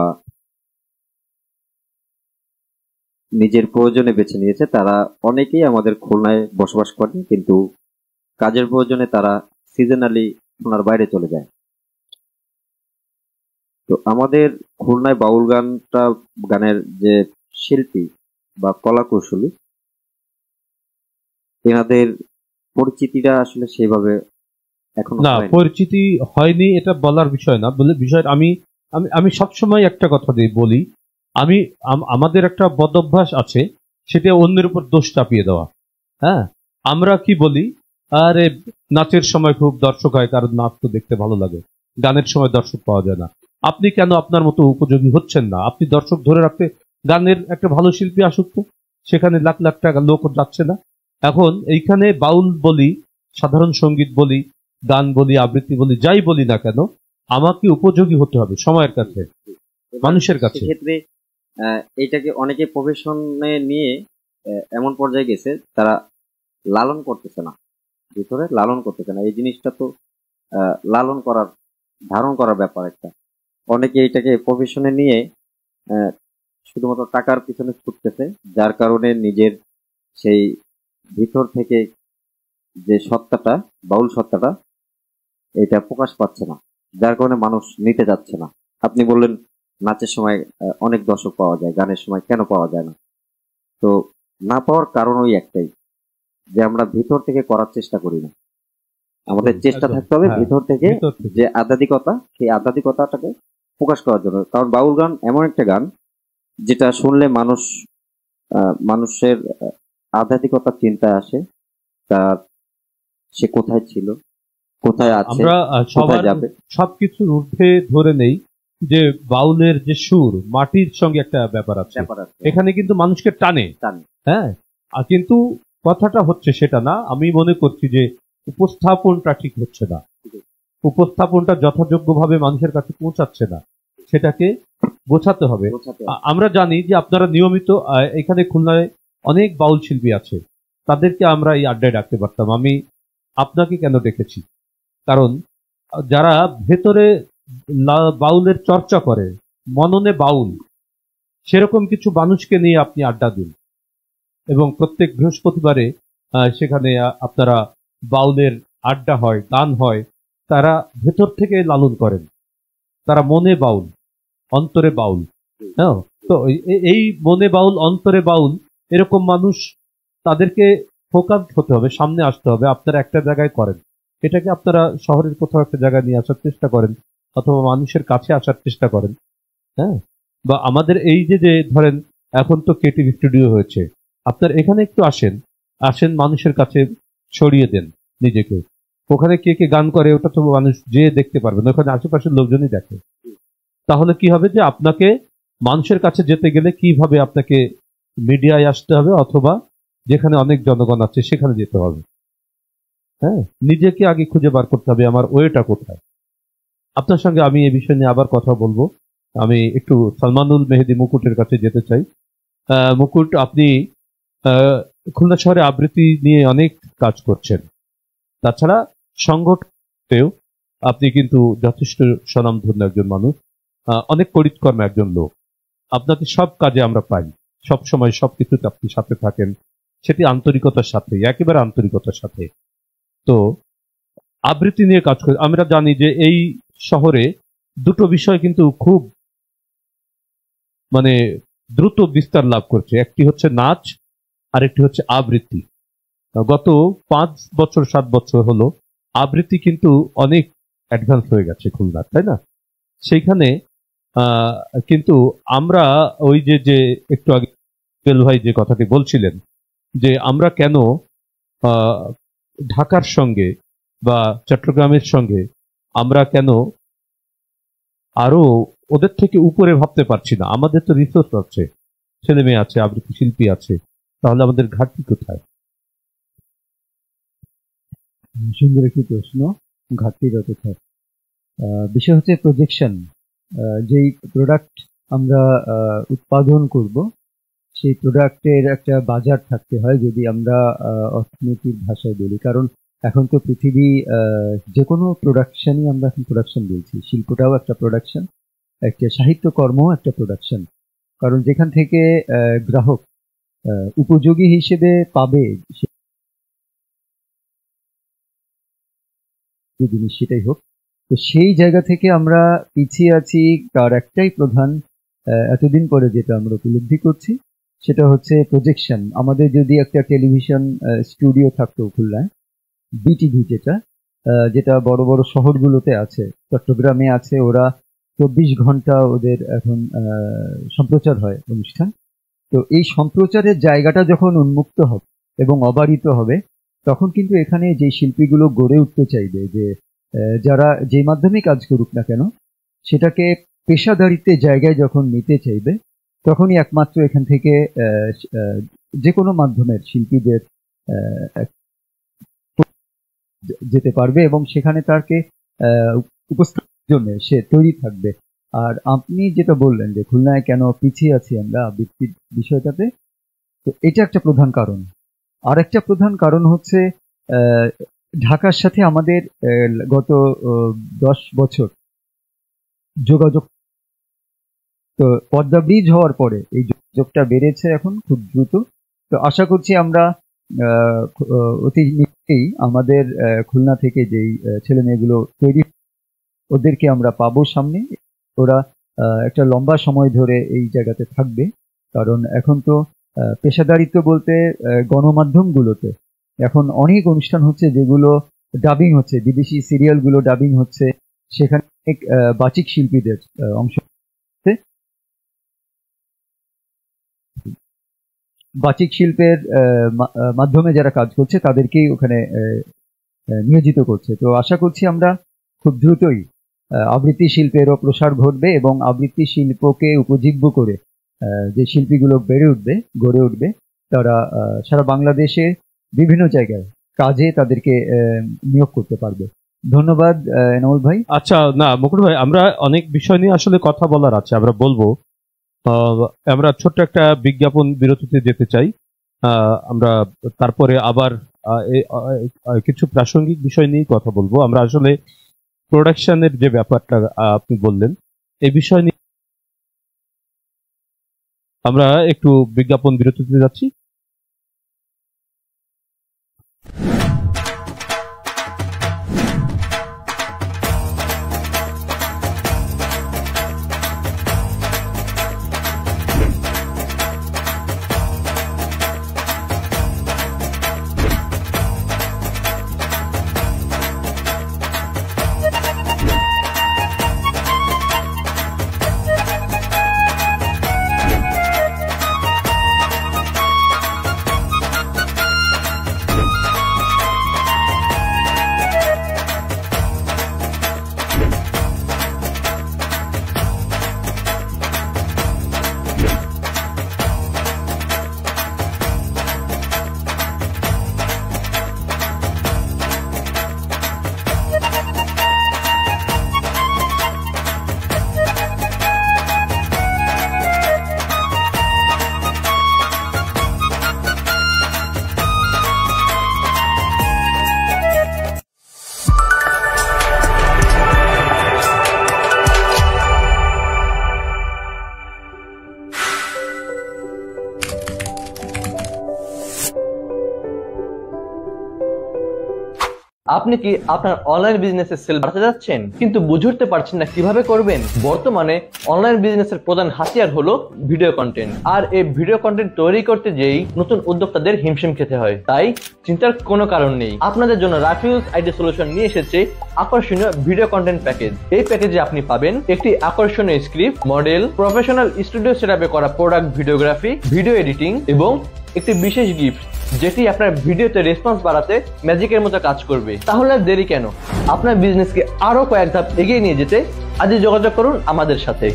Speaker 7: নিজের প্রয়োজনে বেছে নিয়েছে, তারা অনেকেই আমাদের খুলনায় বসবাস করে, কিন্তু কাজের প্রয়োজনে তারা সিজনালি খুলনার বাইরে চলে যায়। তো আমাদের খুলনায় বাউল গানের যে শিল্পী বা কলা কৌশলী, এনাদের পরিচিতিটা আসলে সেভাবে এখনো
Speaker 4: না,
Speaker 7: হয়নি।
Speaker 4: পরিচিতি হয়নি এটা বলার বিষয় না, বলে বিষয় আমি আমি আমি সবসময় একটা কথা দিয়ে বলি, আমাদের একটা বদ অভ্যাস আছে, সেটা অন্যের উপর দোষ চাপিয়ে দেওয়া। হ্যাঁ, আমরা কি বলি, আরে নাচের সময় খুব দর্শক হয়, কারণ নাচ তো দেখতে ভালো লাগে, গানের সময় দর্শক পাওয়া যায় না। আপনি কেন আপনার মতো উপযোগী হচ্ছেন না? আপনি দর্শক ধরে রাখতে গানের একটা ভালো শিল্পী আসুক তো, সেখানে লাখ লাখ টাকা লোক যাচ্ছে না। এখন এইখানে বাউল বলি, সাধারণ সঙ্গীত বলি, গান বলি, আবৃত্তি বলি, যাই বলি না কেন, আমাকে উপযোগী হতে হবে সময়ের কাছে, মানুষের কাছে।
Speaker 7: সেক্ষেত্রে এইটাকে অনেকে প্রফেশনে নিয়ে এমন পর্যায়ে গেছে, তারা লালন করতেছে না, ভিতরে লালন করতেছে না। এই জিনিসটা তো লালন করার, ধারণ করার ব্যাপার একটা। অনেকে এটাকে প্রফেশনে নিয়ে শুধুমাত্র টাকার পিছনে ছুটতেছে, যার কারণে নিজের সেই ভিতর থেকে যে সত্তাটা, বাউল সত্তাটা, এটা প্রকাশ পাচ্ছে না, যার কারণে মানুষ নিতে যাচ্ছে না। আপনি বললেন নাচের সময় অনেক দর্শক পাওয়া যায়, গানের সময় কেন পাওয়া যায় না? তো না পাওয়ার কারণ ওই একটাই, যে আমরা ভিতর থেকে করার চেষ্টা করি না। আমাদের চেষ্টা থাকতে হবে ভিতর থেকে, যে আধ্যাত্মিকতা, সেই আধ্যাত্মিকতাটাকে প্রকাশ করার জন্য। কারণ বাউল গান এমন একটা গান যেটা শুনলে মানুষের আধ্যাত্মিকতার চিন্তা আসে, তার সে কোথায় ছিল, কোথায় আছে,
Speaker 4: আমরা সবার সবকিছুর ঊর্ধ্বে ধরে নেই যে বাউলের যে সুর, মাটির সঙ্গে একটা ব্যাপার আছে, এখানে কিন্তু মানুষকে টানে। হ্যাঁ, কিন্তু কথাটা হচ্ছে সেটা না। আমি মনে করছি যে উপস্থাপনটা ঠিক হচ্ছে না, উপস্থাপনটা যথাযোগ্যভাবে মানুষের কাছে পৌঁছাচ্ছে না, সেটাকে বোঝাতে হবে। আমরা জানি যে আপনারা নিয়মিত এখানে খুলনায় অনেক বাউল শিল্পী আছে, তাদেরকে আমরা এই আড্ডায় ডাকতে পারতাম। আমি আপনাকে কেন ডেকেছি, কারণ যারা ভেতরে বাউলের চর্চা করে, মননে বাউল, সেরকম কিছু মানুষকে নিয়ে আপনি আড্ডা দিন, এবং প্রত্যেক বৃহস্পতিবারে সেখানে আপনারা বাউলের আড্ডা হয়, গান হয়, তারা ভেতর থেকে লালন করেন, তারা মনে বাউল, অন্তরে বাউল। হ্যাঁ, তো এই মনে বাউল, অন্তরে বাউল, এরকম মানুষ, তাদেরকে ফোকাস হতে হবে, সামনে আসতে হবে। আপনারা একটা জায়গায় করেন, এটাকে আপনারা শহরের কোথাও একটা জায়গায় নিয়ে আসার চেষ্টা করেন, অথবা মানুষের কাছে আসার চেষ্টা করেন। হ্যাঁ, বা আমাদের এই যে ধরেন এখন তো কেটিভি স্টুডিও হয়েছে, আপনার এখানে একটু আসেন মানুষের কাছে ছড়িয়ে দেন নিজেকে। ওখানে কে কে গান করে ওটা তো মানুষ যে দেখতে পারবে না, ওখানে আশেপাশের লোকজনই দেখে। তাহলে কি হবে যে আপনাকে মানুষের কাছে যেতে গেলে কিভাবে আপনাকে মিডিয়ায় আসতে হবে, অথবা যেখানে অনেক জনগণ আছে সেখানে যেতে হবে। হ্যাঁ, নিজেকে আগে খুঁজে বার করতে হবে আমার ওয়েটা কোথায়। আপনার সঙ্গে আমি এই বিষয় নিয়ে আবার কথা বলবো। আমি একটু সালমানুল মেহেদি মুকুটের কাছে যেতে চাই। মুকুট, আপনি খুলনা শহরে আবৃত্তি নিয়ে অনেক কাজ করছেন, তাছাড়া সংগঠনেও আপনি কিন্তু যথেষ্ট স্বনামধন্য একজন মানুষ, অনেক পরিকর্মা একজন লোক। আপনাকে সব কাজে আমরা পাই, সব সময় সবকিছুতে আপনি সাথে থাকেন, সেটি আন্তরিকতার সাথে, একেবারে আন্তরিকতার সাথে। তো আবৃত্তি নিয়ে কাজ করে আমরা জানি যে এই শহরে দুটো বিষয় কিন্তু খুব দ্রুত বিস্তার লাভ করছে, একটি হচ্ছে নাচ আর একটি হচ্ছে আবৃত্তি। গত 5 বছর 7 বছর হলো আবৃত্তি কিন্তু অনেক অ্যাডভান্স হয়ে গেছে খুলনা, তাই না? সেইখানে কিন্তু আমরা ওই যে একটু আগে ভাই যে কথাটি বলছিলেন, যে আমরা কেন ঢাকার সঙ্গে বা চট্টগ্রামের সঙ্গে আমরা কেন আরো ওদের থেকে উপরে ভাবতে পারছি না? আমাদের তো রিসোর্স আছে, ছেলে মেয়ে আছে, আবৃত্তি শিল্পী আছে, তাহলে আমাদের ঘাটতি কোথায়?
Speaker 6: সুন্দর একটি প্রশ্ন, ঘাটতিটা কোথায়? বিষয় হচ্ছে প্রজেকশন। যেই প্রোডাক্ট আমরা উৎপাদন করব, সেই প্রোডাক্টের একটা বাজার থাকতে হয়, যদি আমরা অর্থনীতির ভাষায় বলি। কারণ এখন তো পৃথিবী যে কোনো প্রোডাকশনই আমরা এখন প্রোডাকশন বলছি, শিল্পটাও একটা প্রোডাকশন, একটা সাহিত্যকর্ম একটা প্রোডাকশন। কারণ যেখান থেকে গ্রাহক উপযোগী হিসেবে পাবে যে জিনিস সেটাই হোক, তো সেই জায়গা থেকে আমরা পিছিয়ে আছি। তার একটাই প্রধান এতদিন পরে যেটা আমরা উপলব্ধি করছি সেটা হচ্ছে প্রজেকশন। আমাদের যদি একটা টেলিভিশন স্টুডিও থাকতো খুলনায়, বিটিভি যেটা বড় বড় শহরগুলোতে আছে, চট্টগ্রামে আছে, ওরা 24 ঘন্টা ওদের এখন সম্প্রচার হয় অনুষ্ঠান। তো এই সম্প্রচারের জায়গাটা যখন উন্মুক্ত হবে এবং অবারিত হবে, তখন কিন্তু এখানে যে শিল্পীগুলো গড়ে উঠতে চাইবে, যে যারা যে মাধ্যমে কাজ করুক না কেন সেটাকে পেশাদারিত্বের জায়গায় যখন নিতে চাইবে, তখনই একমাত্র এখান থেকে যে কোনো মাধ্যমের শিল্পীদের যেতে পারবে এবং সেখানে তাকে উপস্থাপনের জন্য সে তৈরি থাকবে। আর আপনি যেটা বললেন যে খুলনায় কেন পিছিয়ে আছি আমরা আবৃত্তির বিষয়টাতে, তো এটা একটা প্রধান কারণ। আর একটা প্রধান কারণ হচ্ছে ঢাকার সাথে আমাদের গত 10 বছর যোগাযোগ, তো পদ্মা ব্রিজ হওয়ার পরে এই যোগাযোগটা বেড়েছে এখন খুব দ্রুত। তো আশা করছি আমরা অতি নিকটেই আমাদের খুলনা থেকে যেই ছেলে মেয়েগুলো তৈরি, ওদেরকে আমরা পাবো সামনে। ওরা একটা লম্বা সময় ধরে এই জায়গাতে থাকবে। কারণ এখন তো পেশাদারিত্ব বলতে গণমাধ্যমগুলোতে এখন অনেক অনুষ্ঠান হচ্ছে যেগুলো ডাবিং হচ্ছে, বিদেশি সিরিয়ালগুলো ডাবিং হচ্ছে, সেখানে অনেক বাচিক শিল্পীদের অংশ, বাচিক শিল্পের মাধ্যমে যারা কাজ করছে তাদেরকেই ওখানে নিয়োজিত করছে। তো আশা করছি আমরা খুব দ্রুতই আবৃত্তি শিল্পেরও প্রসার ঘটবে এবং আবৃত্তি শিল্পকে উপজীব্য করে যে শিল্পীগুলো গড়ে উঠবে, তারা সারা বাংলাদেশে বিভিন্ন জায়গায় কাজে তাদেরকে নিয়োগ করতে পারবে। ধন্যবাদ এনামুল ভাই।
Speaker 4: আচ্ছা, না মুকুল ভাই, আমরা অনেক বিষয় নিয়ে আসলে কথা বলার আছে, আমরা বলবো। আমরা ছোট্ট একটা বিজ্ঞাপন বিরতিতে যেতে চাই। আমরা তারপরে আবার কিছু প্রাসঙ্গিক বিষয় নিয়ে কথা বলবো। আমরা আসলে প্রোডাকশনের যে ব্যাপারটা আপনি বললেন, এই বিষয় নিয়ে আমরা একটু বিজ্ঞাপন বিরতিতে যাচ্ছি।
Speaker 1: আপনি কি আপনার অনলাইন বিজনেসের সেল বাড়াতে যাচ্ছেন কিন্তু বুঝে উঠতে পারছেন না কিভাবে করবেন? বর্তমানে অনলাইন বিজনেসের প্রধান হাতিয়ার হলো ভিডিও কন্টেন্ট। আর এই ভিডিও কন্টেন্ট তৈরি করতে যেই নতুন উদ্যোক্তাদের হিমশিম খেতে হয়। তাই চিন্তার কোনো কারণ নেই। আপনাদের জন্য রাফিউজ আইডি সলিউশন নিয়ে এসেছে আকর্ষণীয় ভিডিও কন্টেন্ট প্যাকেজ। এই প্যাকেজে আপনি পাবেন একটি আকর্ষণীয় স্ক্রিপ্ট, মডেল, প্রফেশনাল স্টুডিও সেটআপে করা প্রোডাক্ট ভিডিওগ্রাফি, ভিডিও এডিটিং এবং একটি বিশেষ গিফট যেটি আপনার ভিডিওতে রেসপন্স বাড়াতে ম্যাজিকের মতো কাজ করবে। তাহলে দেরি কেন? আপনার বিজনেসকে আরো কয়েক ধাপ এগিয়ে নিয়ে যেতে আজই যোগাযোগ করুন আমাদের সাথে।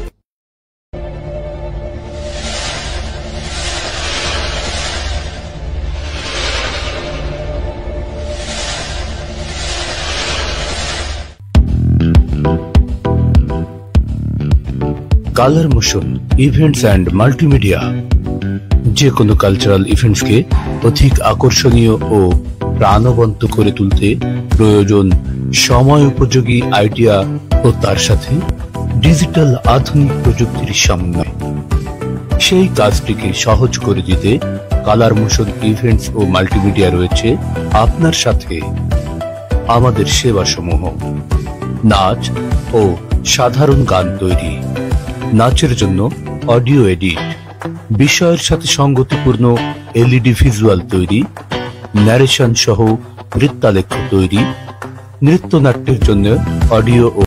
Speaker 2: Colour motion events and multimedia যে কোনো কালচারাল ইভেন্টসকে অধিক আকর্ষণীয় ও প্রাণবন্ত করে তুলতে প্রয়োজন সময় উপযোগী আইডিয়া ও তার সাথে ডিজিটাল আধুনিক প্রযুক্তির সমন্বয়। সেই কাজটিকে সহজ করে দিতে কালার মোশন ইভেন্টস ও মাল্টিমিডিয়া রয়েছে আপনার সাথে। আমাদের সেবাসমূহ: নাচ ও সাধারণ গান তৈরি, নাচের জন্য অডিও এডিট, বিষয়ের সাথে সঙ্গতিপূর্ণ এলইডি ভিজুয়াল তৈরি, ন্যারেশন সহ নৃত্যালেখ্য তৈরি, নৃত্যনাট্যের জন্য অডিও ও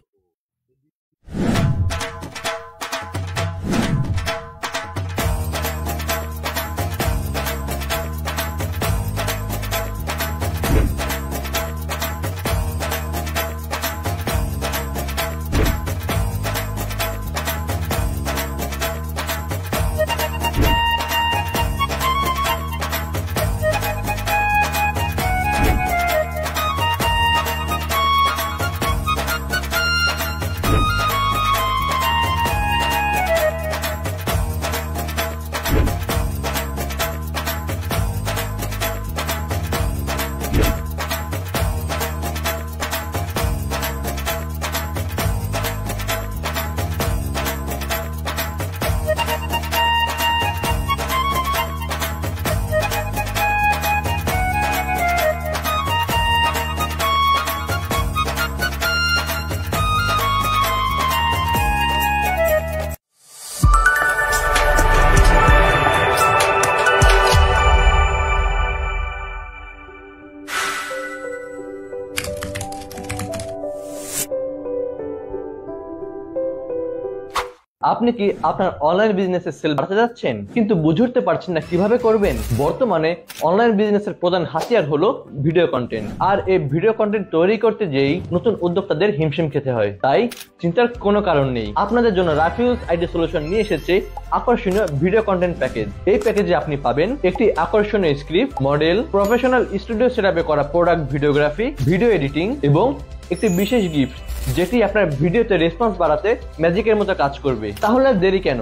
Speaker 1: আপনি কি আপনার অনলাইন বিজনেসের সেল বাড়াতে যাচ্ছেন কিন্তু বুঝে উঠতে পারছেন না কিভাবে করবেন? বর্তমানে অনলাইন বিজনেসের প্রধান হাতিয়ার হলো ভিডিও কন্টেন্ট। আর এই ভিডিও কন্টেন্ট তৈরি করতে যেই নতুন উদ্যোক্তাদের হিমশিম খেতে হয়। তাই চিন্তার কোনো কারণ নেই, আপনাদের জন্য রাফিউজ আইডি সলিউশন নিয়ে এসেছে আকর্ষণীয় ভিডিও কন্টেন্ট প্যাকেজ। এই প্যাকেজে আপনি পাবেন একটি আকর্ষণীয় স্ক্রিপ্ট, মডেল, প্রফেশনাল স্টুডিও সেটআপে করা প্রোডাক্ট ভিডিওগ্রাফি, ভিডিও এডিটিং এবং একটি বিশেষ গিফট যেটি আপনার ভিডিওতে রেসপন্স বাড়াতে ম্যাজিকের মতো কাজ করবে। তাহলে দেরি কেন?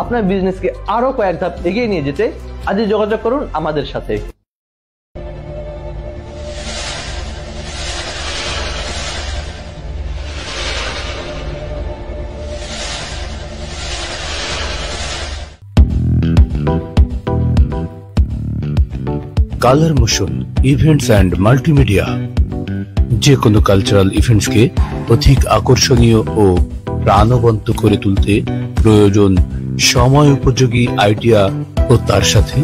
Speaker 1: আপনার বিজনেসকে আরো কয়েক ধাপ এগিয়ে নিয়ে যেতে আজই যোগাযোগ করুন আমাদের সাথে।
Speaker 2: Colour motion events and multimedia যে কোনো কালচারাল ইভেন্টসকে অধিক আকর্ষণীয় ও প্রাণবন্ত করে তুলতে প্রয়োজন সময় উপযোগী আইডিয়া ও তার সাথে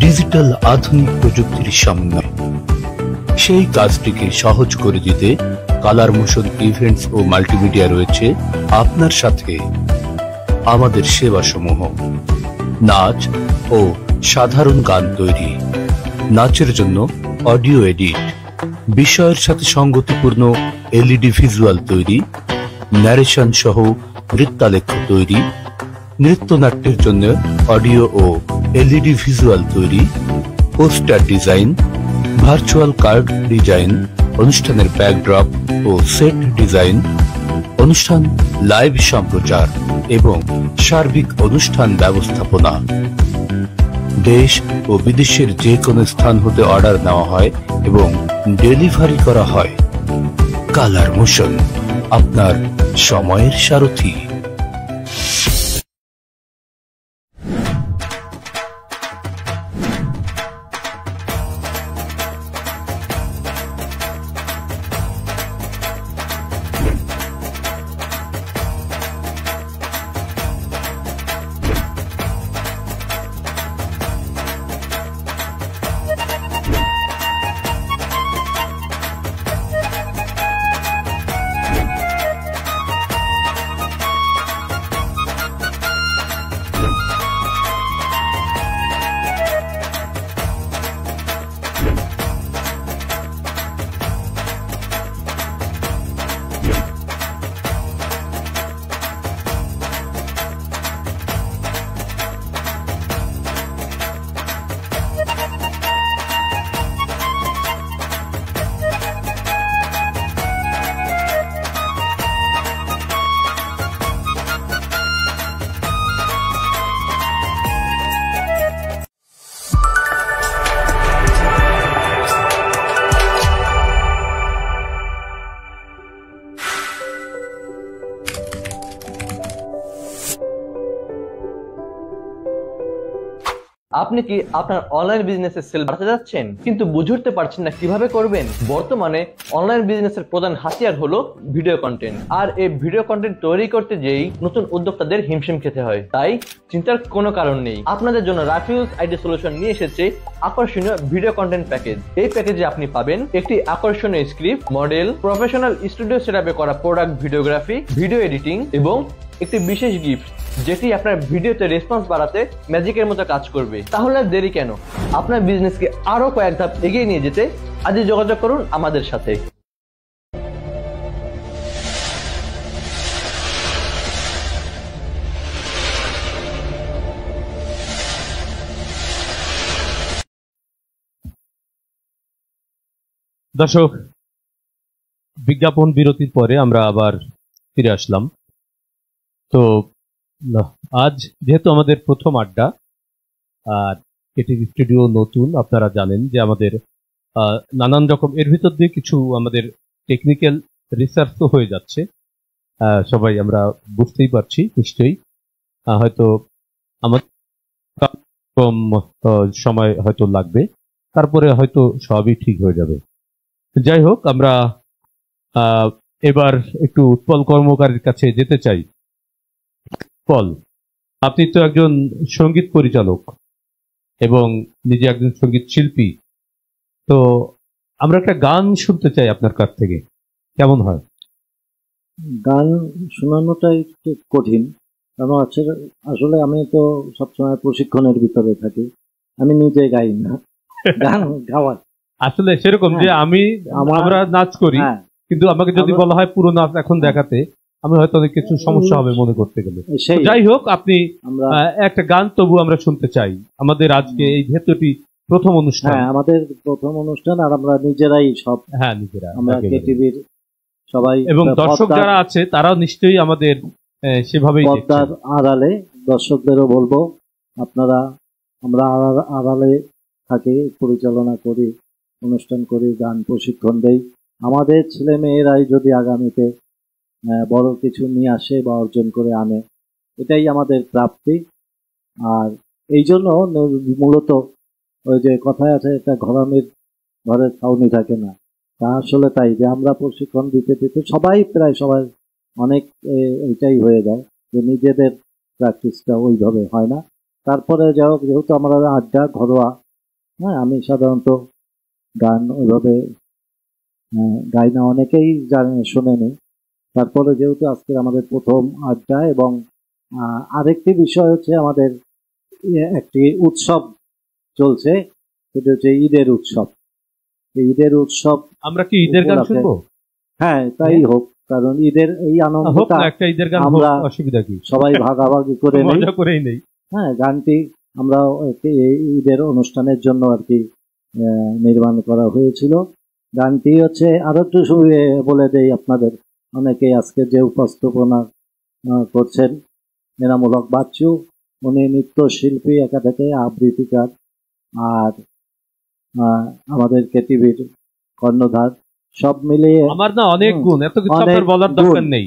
Speaker 2: ডিজিটাল আধুনিক প্রযুক্তির সমন্বয়। সেই কাজটিকে সহজ করে দিতে কালার মোশন ইভেন্টস ও মাল্টিমিডিয়া রয়েছে আপনার সাথে। আমাদের সেবাসমূহ: নাচ ও সাধারণ গান তৈরি, নাচের জন্য অডিও এডিট, বিষয়ের সাথে সঙ্গতিপূর্ণ এলইডি ভিজুয়াল তৈরি, ন্যারেশন সহ নৃত্যালেখ্য তৈরি, নৃত্যনাট্যের জন্য অডিও ও এলইডি ভিজুয়াল তৈরি, poster design, virtual card design, অনুষ্ঠানের ব্যাকড্রপ ও সেট ডিজাইন, অনুষ্ঠান লাইভ সম্প্রচার এবং সার্বিক অনুষ্ঠান ব্যবস্থাপনা। দেশ ও বিদেশের যে কোনো স্থান হতে অর্ডার নেওয়া হয় এবং ডেলিভারি করা হয়। কালার মোশন, আপনার সময়ের সারথি।
Speaker 1: আপনি কি আপনার অনলাইন বিজনেসের সেল বাড়াতে যাচ্ছেন কিন্তু বুঝে উঠতে পারছেন না কিভাবে করবেন? বর্তমানে অনলাইন বিজনেসের প্রধান হাতিয়ার হলো ভিডিও কন্টেন্ট। আর এই ভিডিও কন্টেন্ট তৈরি করতে যেই নতুন উদ্যোক্তাদের হিমশিম খেতে হয়। তাই চিন্তার কোনো কারণ নেই। আপনাদের জন্য রাফিউজ আইডি সলিউশন নিয়ে এসেছে আকর্ষণীয় ভিডিও কন্টেন্ট প্যাকেজ। এই প্যাকেজে আপনি পাবেন একটি আকর্ষণীয় স্ক্রিপ্ট, মডেল, প্রফেশনাল স্টুডিও সেটআপে করা প্রোডাক্ট ভিডিওগ্রাফি, ভিডিও এডিটিং এবং একটি বিশেষ গিফট যেটি আপনার ভিডিওতে রেসপন্স বাড়াতে ম্যাজিকের মতো কাজ করবে। তাহলে আর দেরি কেন? আপনার বিজনেসকে আরো কয়েক ধাপ এগিয়ে নিয়ে যেতে আজই যোগাযোগ করুন আমাদের সাথে।
Speaker 4: দর্শক, বিজ্ঞাপন বিরতির পরে আমরা আবার ফিরে আসলাম। তো আজ যেহেতু আমাদের প্রথম আড্ডা আর কেটিভি স্টুডিও নতুন, আপনারা জানেন যে আমাদের নানান রকম এর ভিতর দিয়ে কিছু আমাদের টেকনিক্যাল রিসার্চ তো হয়ে যাচ্ছে, সবাই আমরা বুঝতেই পারছি নিশ্চয়ই। হয়তো আমাদের কম সময় হয়তো লাগবে, তারপরে হয়তো সবই ঠিক হয়ে যাবে। যাই হোক, আমরা এবার একটু উৎপল কর্মকারের কাছে যেতে চাই। উৎপল, আপনি তো একজন সঙ্গীত পরিচালক এবং নিজে একজন সঙ্গীত শিল্পী। তো আমরা একটা গান শুনতে চাই আপনার কাছ থেকে, কেমন হয়?
Speaker 8: গান শোনানোটাই একটু কঠিন, কারণ আসলে আমি তো সবসময় প্রশিক্ষণের ভিতরে থাকি, আমি নিজে গাই না, গান গাওয়ার
Speaker 4: আসলে সেরকম যে আমরা নাচ করি, কিন্তু আমাকে যদি বলা হয় পুরো নাচ এখন দেখাতে, আমি হয়তো অনেক কিছু সমস্যা হবে মনে করতে গেলে। যাই হোক, আপনি একটা গান তবু আমরা শুনতে চাই। আমাদের আজকে এই ভেতরটি প্রথম অনুষ্ঠান,
Speaker 8: আমাদের প্রথম অনুষ্ঠান, আর আমরা নিজেরাই সব নিজেরা আমরা কেটিভির সবাই
Speaker 4: এবং দর্শক যারা আছে তারাও নিশ্চয়ই আমাদের সেভাবেই
Speaker 8: পর্দার আড়ালে দর্শকদেরও বলবো, আপনারা আমরা আড়ালে থাকি, পরিচালনা করি, অনুষ্ঠান করি, গান প্রশিক্ষণ দেই। আমাদের ছেলে মেয়েরাই যদি আগামীতে বড় কিছু নিয়ে আসে বা অর্জন করে আনে, এটাই আমাদের প্রাপ্তি। আর এই জন্য মূলত ওই যে কথায় আছে, একটা ঘরামির ঘরে ছাউনি থাকে না, তা আসলে তাই যে আমরা প্রশিক্ষণ দিতে দিতে প্রায় সবাই অনেক এটাই হয়ে যায় যে নিজেদের প্র্যাকটিসটা ওইভাবে হয় না। তারপরে যেহেতু আমরা আড্ডা ঘরোয়া, আমি সাধারণত গান ওইভাবে গাই না, অনেকেই শোনেনি। তারপরে যেহেতু আজকে আমাদের প্রথম আড্ডা, এবং আরেকটি বিষয় হচ্ছে আমাদের একটি উৎসব চলছে, সেটা হচ্ছে ঈদের উৎসব। ঈদের উৎসব
Speaker 4: আমরা কি ঈদের গান শুনবো?
Speaker 8: হ্যাঁ, তাই হোক, কারণ ঈদের এই আনন্দটা আমরা সবাই ভাগাভাগি করে নেই। গানটি আমরা ঈদের অনুষ্ঠানের জন্য আর কি নির্মাণ করা হয়েছিল। গানটি হচ্ছে, আরো একটু বলে দেই আপনাদের, অনেকে আজকে যে উপস্থাপনা করছেন এনামুল হক বাচ্চু, উনি নৃত্যশিল্পী একা থেকে আবৃত্তিকার, আর আমাদের কেটিভির কর্ণধার, সব মিলিয়ে
Speaker 4: আমার না অনেক গুণ, এত কিছু আপনার বলার দরকার নেই,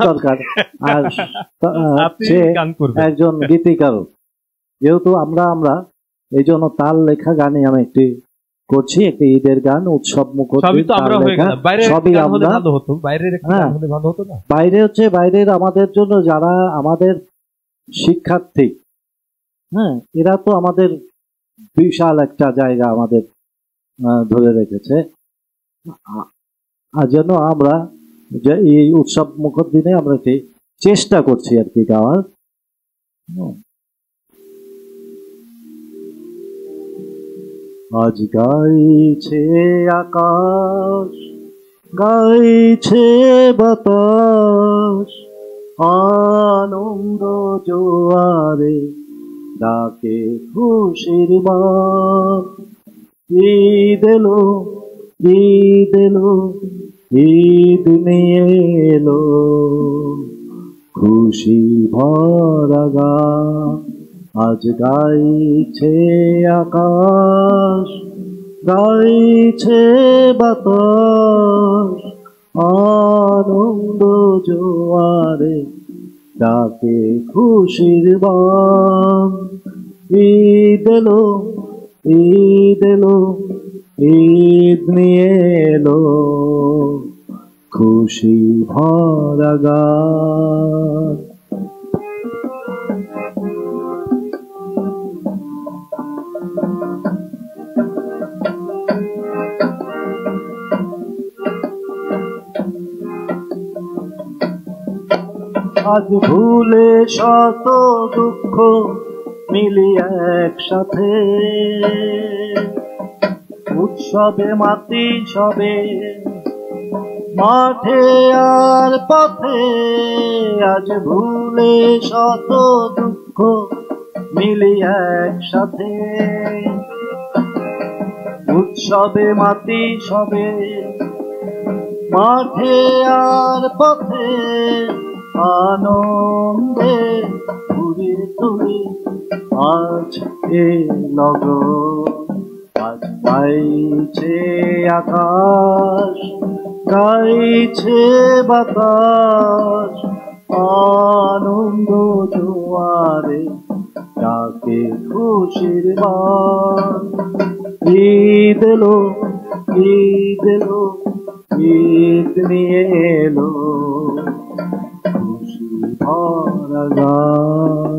Speaker 8: দরকার। আর একজন গীতিকারও, যেহেতু আমরা এই জন্য তাল লেখা গানে আমি একটি করছি, একটি ঈদের গান, উৎসব মুখর। বাইরে হচ্ছে বাইরের আমাদের জন্য যারা আমাদের শিক্ষার্থী, এরা তো আমাদের বিশাল একটা জায়গা আমাদের ধরে রেখেছে। আর জন্য আমরা যে এই উৎসব মুখর দিনে আমরা চেষ্টা করছি আর কি গাওয়ার। আজ গাইছে আকাশ, গাইছে বাতাস, আনন্দ জোয়ারে ডাকে খুশির মান। ঈদ এলো, ঈদ এলো, ঈদ নিয়ে এলো খুশি ভরা গান। আজ গাইছে আকাশ, গাইছে বাতাস, আনন্দ জোয়ারে ডাকে খুশির বান। ঈদ এলো, ঈদ এলো, ঈদ নিয়ে এলো খুশি ভরা গান। আজ ভুলে শত দুঃখ মিলিয়ে একসাথে, উৎসবে মাতি সবে মাঠে আর পথে। আজ ভুলে শত দুঃখ মিলিয়ে একসাথে, উৎসবে মাতি সবে মাঠে আর পথে। আনন্দে ঘুরে তুলি আজ এ লগন। আজ গাইছে আকাশ, গাইছে বাতাস, আনন্দ জোয়ারে ডাকে খুশির বান। ঈদ এলো, ঈদ এলো, ঈদ নিয়ে এলো খুশি ভরা গান।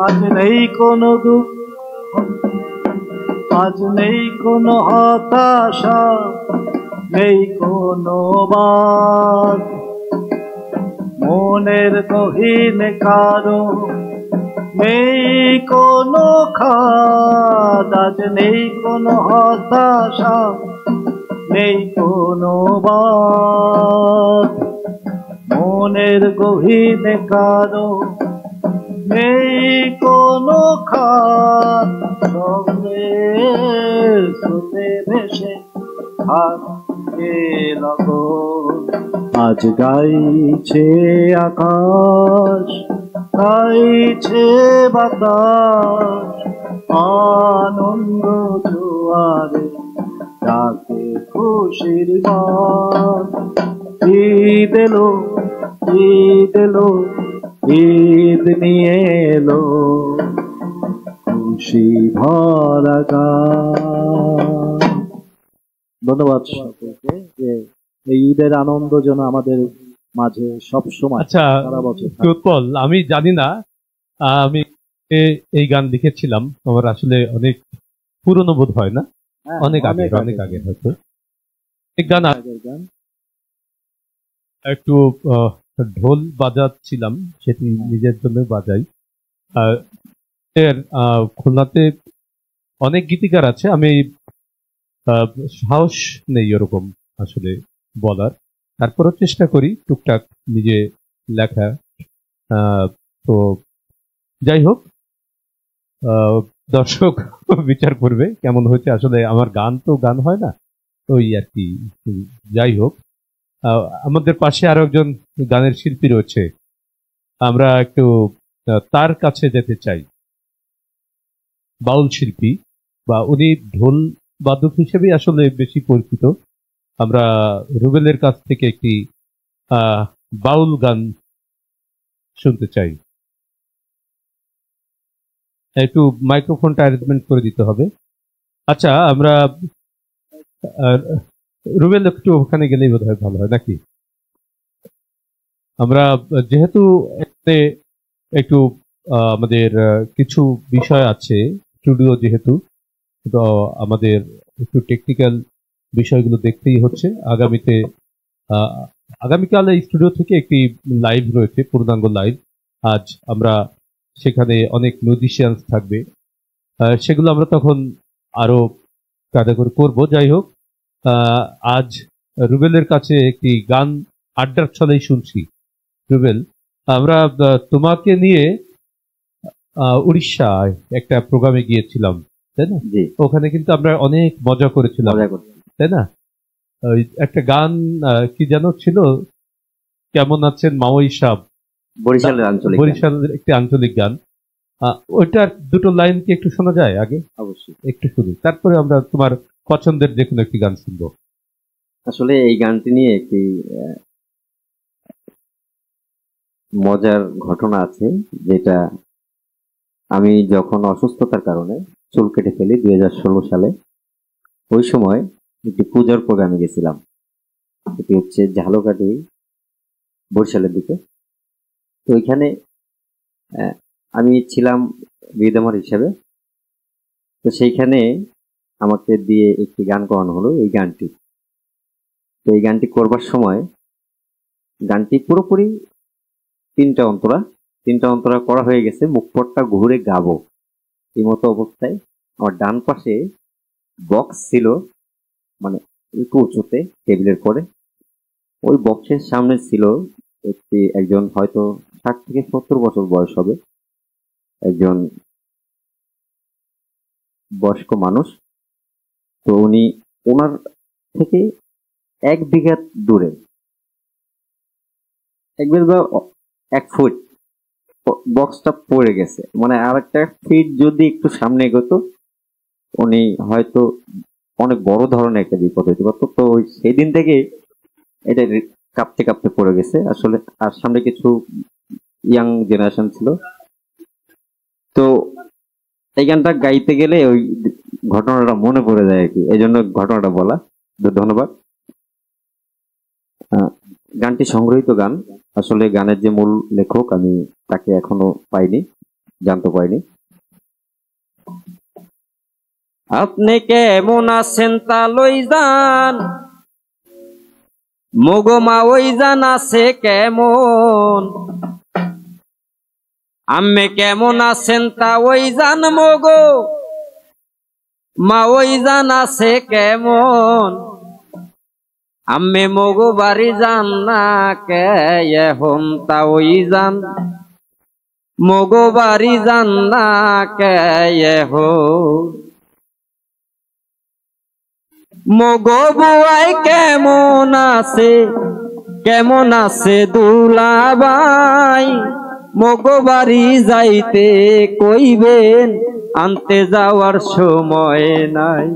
Speaker 8: আজ নেই কোনো দুঃখ, আজ নেই কোনো হতাশা, নেই কোনো বাদ মনের গহীন কারো, নেই কোনো খাদ। আজ নেই কোনো হতাশা, নেই কোনো বাদ মনের গহীন কারো, নেই কোনো খাদ। সঙ্গে স্রোতে ভেসে থাকে লগন। আজ গাইছে আকাশ, গাইছে বাতাস, আনন্দ জোয়ারে ডাকে খুশির বান। ঈদ এলো, ঈদ এলো, ঈদ নিয়ে এলো খুশি ভরা গান। ধন্যবাদ সকলকে যে এই ঈদের আনন্দ যেন আমাদের মাঝে সব সময়
Speaker 4: আচ্ছা
Speaker 8: সারা বছর থাকে।
Speaker 4: উৎপল, আমি জানি না, আমি এই গান লিখেছিলাম, আমার আসলে অনেক পুরনো বোধ হয় না,
Speaker 8: হ্যাঁ,
Speaker 4: অনেক আগে হয়তো এক গান
Speaker 8: আগের গান।
Speaker 4: একটু ঢোল বাজাচ্ছিলাম, সেটি নিজের জন্য বাজাই। খুলনাতে অনেক গীতিকার আছে, আমি সাহস নেই ওরকম আসলে বলার, তারপরও চেষ্টা করি টুকটাক নিজে লেখা। তো যাই হোক, দর্শক বিচার করবে কেমন হয়েছে। আসলে আমার গান তো গান হয় না, ওই আর কি। যাই হোক, আমাদের পাশে আরো একজন গানের শিল্পী রয়েছে, আমরা একটু তার কাছে যেতে চাই। বাউল শিল্পী, বা উনি ঢোল বাদক হিসেবে আসলে বেশি পরিচিত। আমরা রুবেলের কাছ থেকে একটি বাউল গান শুনতে চাই। একটু মাইক্রোফোনটা অ্যারেঞ্জমেন্ট করে দিতে হবে। আচ্ছা, আমরা রুবেল একটু ওখানে গেলেই বোধ হয় ভালো হয় নাকি? আমরা যেহেতু একটু আমাদের কিছু বিষয় আছে, স্টুডিও যেহেতু, তো আমাদের একটু টেকনিক্যাল বিষয়গুলো দেখতেই হচ্ছে। আগামীকাল এই স্টুডিও থেকে একটি লাইভ রয়েছে, পূর্ণাঙ্গ লাইভ। আজ আমরা সেখানে অনেক মিউজিশিয়ানস থাকবে, সেগুলো আমরা তখন আরো কার্যকর করব। যাই হোক, আজ রুবেলের কাছে একটি গান আড্ডার ছলেই শুনছি। রুবেল, আমরা তোমাকে নিয়ে উড়িষ্যায় একটা প্রোগ্রামে গিয়েছিলাম, তাই না? ওখানে কিন্তু আমরা অনেক মজা করেছিলাম, তাই না? ওই একটা গান কি যেন ছিল, কেমন আছেন মাওয়ী সাহেব, বরিশালের একটি আঞ্চলিক গান। ওইটার দুটো লাইন কি একটু শোনা যায় আগে?
Speaker 7: অবশ্যই
Speaker 4: একটু শুনি, তারপরে আমরা তোমার পছন্দের যে কোনো একটি গান শুনবো।
Speaker 7: আসলে এই গানটি নিয়ে একটি মজার ঘটনা আছে, যেটা আমি যখন অসুস্থতার কারণে চুল কেটে ফেলি 2016 সালে, ওই সময় একটি পূজার প্রোগ্রামে গেছিলাম। এটি হচ্ছে ঝালকাঠি বরিশালের দিকে। তো ওইখানে আমি ছিলাম বিদামার হিসেবে। তো সেইখানে আমাকে দিয়ে একটি গান করানো হলো, এই গানটি। তো এই গানটি করবার সময় গানটি পুরোপুরি তিনটা অন্তরা করা হয়ে গেছে, মুখপটটা ঘুরে গাবো এই মতো অবস্থায় আমার ডান পাশে বক্স ছিল, মানে একটু উঁচুতে টেবিলের পরে। ওই বক্সের সামনে ছিল একজন হয়তো 60 থেকে 70 বছর বয়স হবে, একজন বয়স্ক মানুষ। তো উনি ওনার থেকে 1 বিঘা দূরে, 1 ফুট বক্সটা পড়ে গেছে, মানে আর একটা ফিট যদি একটু সামনে এগোতো উনি হয়তো অনেক বড় ধরনের একটা বিপদ হইতে পারতো। তো সেই দিন থেকে এটা কাঁপতে কাঁপতে পড়ে গেছে আসলে। আর সামনে কিছু ইয়াং জেনারেশন ছিল। তো এই গানটা গাইতে গেলে ওই ঘটনাটা মনে পড়ে যায় আর কি, এই জন্য ঘটনাটা বলা। ধন্যবাদ। গানটি সংগৃহীত গান। আসলে গানের যে মূল লেখক আমি তাকে এখনো পাইনি, জানতে পারিনি। আপনি কেমন আছেন তা লই যান, মগো মা ওই জান আছে কেমন। আম্মে কেমন আছেন তা ওই জান, মগো মা ওই জান আছে কেমন। আম্মে মগো বাড়ি যান না কে এখন তা ওই যান, মগো বাড়ি যান না কে এখন। মগো বুয়াই কেমন আছে দুলাবাই, মগো বাড়ি যাইতে কইবেন আনতে যাওয়ার সময় নাই।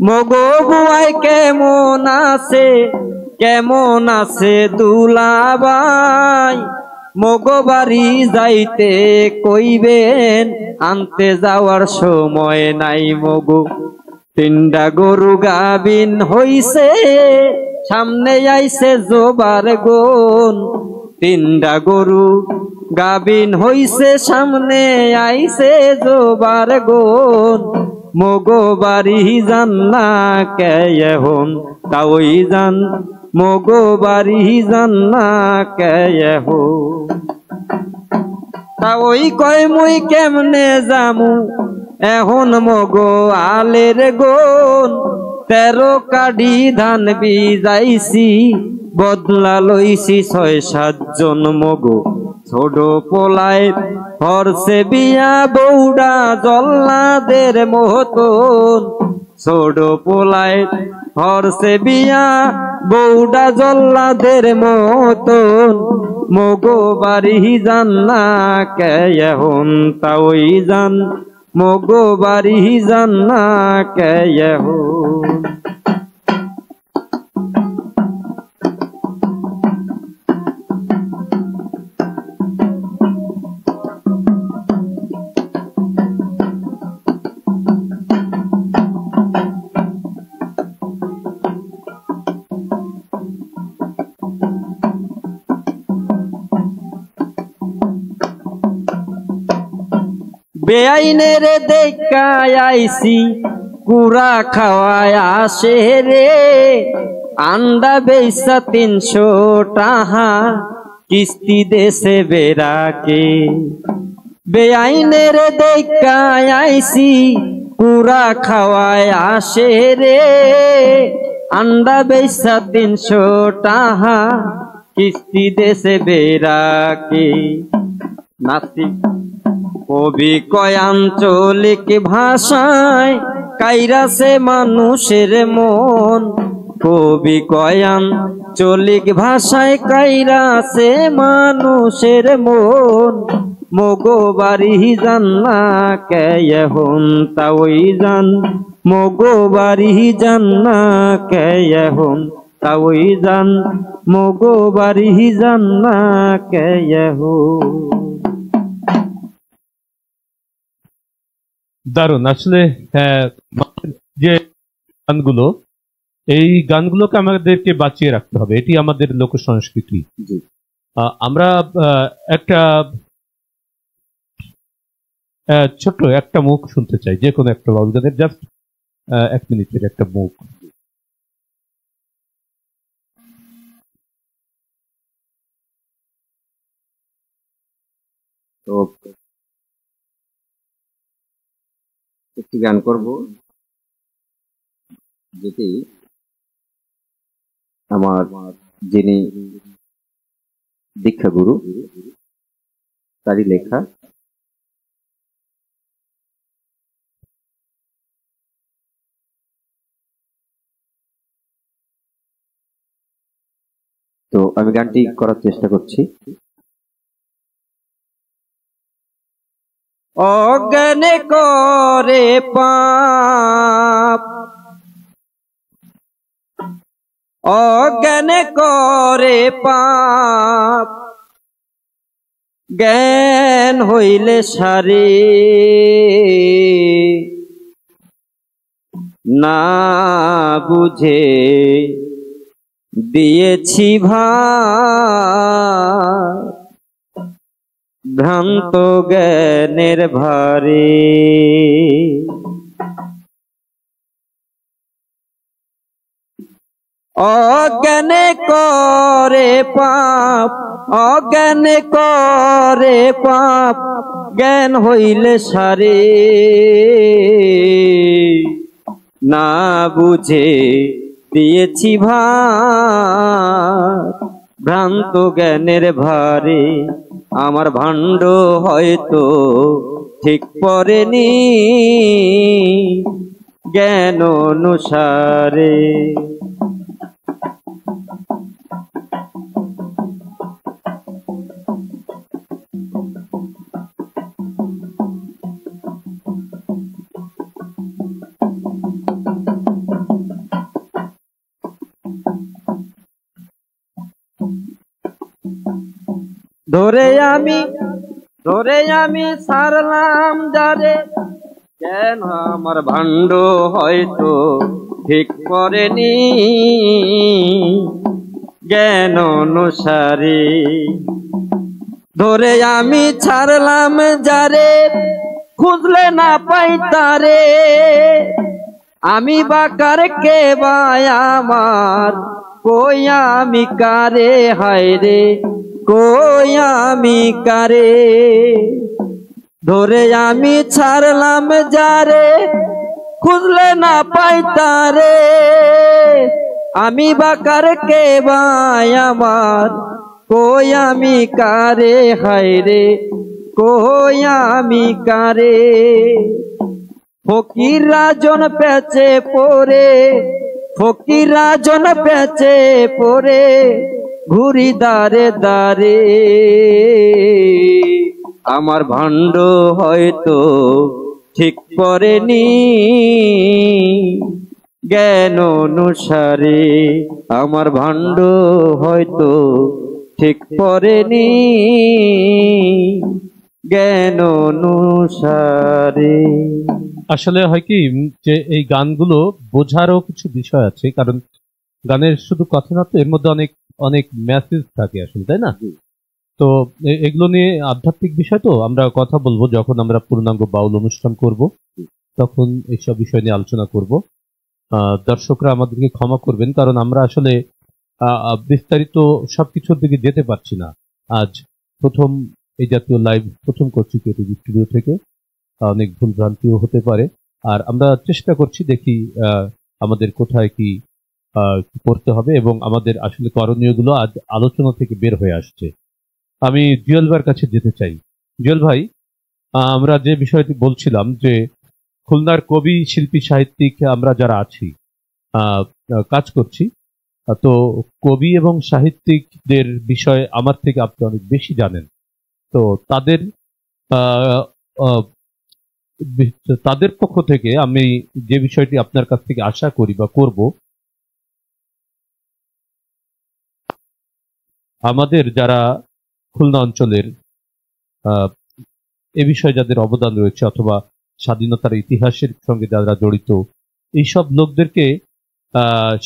Speaker 7: মগো বুয়াই কেমন আছে দুলাবাই, মগো বাড়ি যাইতে কইবেন আনতে যাওয়ার সময় নাই। মগো 3টা গরু গাবিন হইছে, সামনে আইছে জোবার গুন। 3টা গরু গাবিন হইছে, সামনে আইছে জোবার গুন। মগো বাড়ি যান না কে এখন তা ওই যান, মগো বাড়ি যান না কে এখন। তা ওই কয় মুই কেমনে যামু এখন মগো আলের গুন। 13 কাডি ধান বিজাইছি, বদলা লইছি 6-7 জন। মগো ছোট পোলায় হরছে বিয়া, বৌডা জল্লাদের মতন। ছোট পোলায় হরছে বিয়া, বৌডা জল্লাদের মতন। মগো বাড়ি যান না কে এখন তা ওই যান, মগো বাড়ি যান না কে এখন। বেআইনের দেখায় আইছি, কুড়া খাওয়ায় আসে রে। আন্ডা বেচা 300 টাকা, কিস্তি দেশে বেড়াকে। বেআইনের দেখায় আইছি, কুড়া খাওয়ায় আসে রে। আন্ডা বেচা 300 টাকা, কিস্তি দেশে বেড়াকে। নাস্তিক কবি কয় আঞ্চলিক ভাষায় কাইরাছে মানুষের মন। কবি কয় আঞ্চলিক ভাষায় কাইরাছে মানুষের মন। मोगो बारी जानना कैयहुन तावई जान मोगो बारी जानना कैयहुन तावई जान मोगो बारी जानना कैयहुन।
Speaker 4: দারুণ আসলে যে গানগুলো, এই গানগুলোকে আমাদেরকে বাঁচিয়ে রাখতে হবে, এটি আমাদের লোক সংস্কৃতি। আমরা একটা ছোট্ট একটা মুখ শুনতে চাই, যে কোনো একটা বাউল গানের, জাস্ট 1 মিনিটের একটা মুখ।
Speaker 7: তো একটি গান করব যেটি আমার যিনি দীক্ষা গুরু তারই লেখা। তো আমি গানটি করার চেষ্টা করছি। অজ্ঞানে করে পাপ অজ্ঞানে করে পাপ জ্ঞান হইলে সারে না বুঝে দিয়েছি ভার ভ্রান্ত জ্ঞানের ভারে। অজ্ঞানে করে পাপ অজ্ঞানে করে পাপ জ্ঞান হইলে সারে না বুঝে দিয়েছি ভার ভ্রান্ত জ্ঞানের ভারে। আমার ভাণ্ড হয়তো ঠিক পড়েনি জ্ঞান অনুসারে। ধরে আমি সারলাম যারে কেন আমার ভাণ্ড হয়তো ঠিক করেনি জ্ঞান অনুসারে। ধরে আমি ছাড়লাম যারে খুঁজলে না পাই তারে আমি বাকার কে বাই আমার কই আমি কারে হায় রে কই আমি কারে। ধরে আমি ছাড়লাম যারে খুঁজলে না পাই তারে আমি বাকার কে বাই আমার কই আমি কারে হায় রে কই আমি কারে। ফকির রাজন পেচে পড়ে ফকির রাজন পেচে পড়ে ঘুরি দারে দারে আমার ভাণ্ড হয়তো ঠিক পড়েনি জ্ঞান অনুসারে। আমার ভাণ্ড হয়তো ঠিক পড়েনি জ্ঞান অনুসারে।
Speaker 4: আসলে হয় কি যে এই গানগুলো বোঝারও কিছু বিষয় আছে, কারণ গানের শুধু কথা না, তো এর মধ্যে অনেক অনেক মেসেজ থাকে আসলে, তাই না? তো এগুলো নিয়ে আধ্যাত্মিক বিষয়, তো আমরা কথা বলবো যখন আমরা পূর্ণাঙ্গ বাউল অনুষ্ঠান করব, তখন এইসব বিষয় নিয়ে আলোচনা করব। দর্শকরা আমাদেরকে ক্ষমা করবেন, কারণ আমরা আসলে বিস্তারিত সবকিছুর দিকে যেতে পারছি না। আজ প্রথম এই জাতীয় লাইভ প্রথম করছি কেটিভি স্টুডিও থেকে, অনেক ভুল ভ্রান্তিও হতে পারে, আর আমরা চেষ্টা করছি দেখি আমাদের কোথায় কি করতে হবে এবং আমাদের আসলে করণীয়গুলো আজ আলোচনা থেকে বের হয়ে আসছে। আমি জুয়েল ভাইয়ের কাছে যেতে চাই। জুয়েল ভাই, আমরা যে বিষয়টি বলছিলাম যে খুলনার কবি শিল্পী সাহিত্যিক আমরা যারা আছি কাজ করছি, তো কবি এবং সাহিত্যিকদের বিষয়ে আমার থেকে আপনি অনেক বেশি জানেন, তো তাদের আহ, আহ, তাদের পক্ষ থেকে আমি যে বিষয়টি আপনার কাছ থেকে আশা করি বা করব, আমাদের যারা খুলনা অঞ্চলের আহ, এ বিষয়ে যাদের অবদান রয়েছে অথবা স্বাধীনতার ইতিহাসের সঙ্গে যারা জড়িত, এইসব লোকদেরকে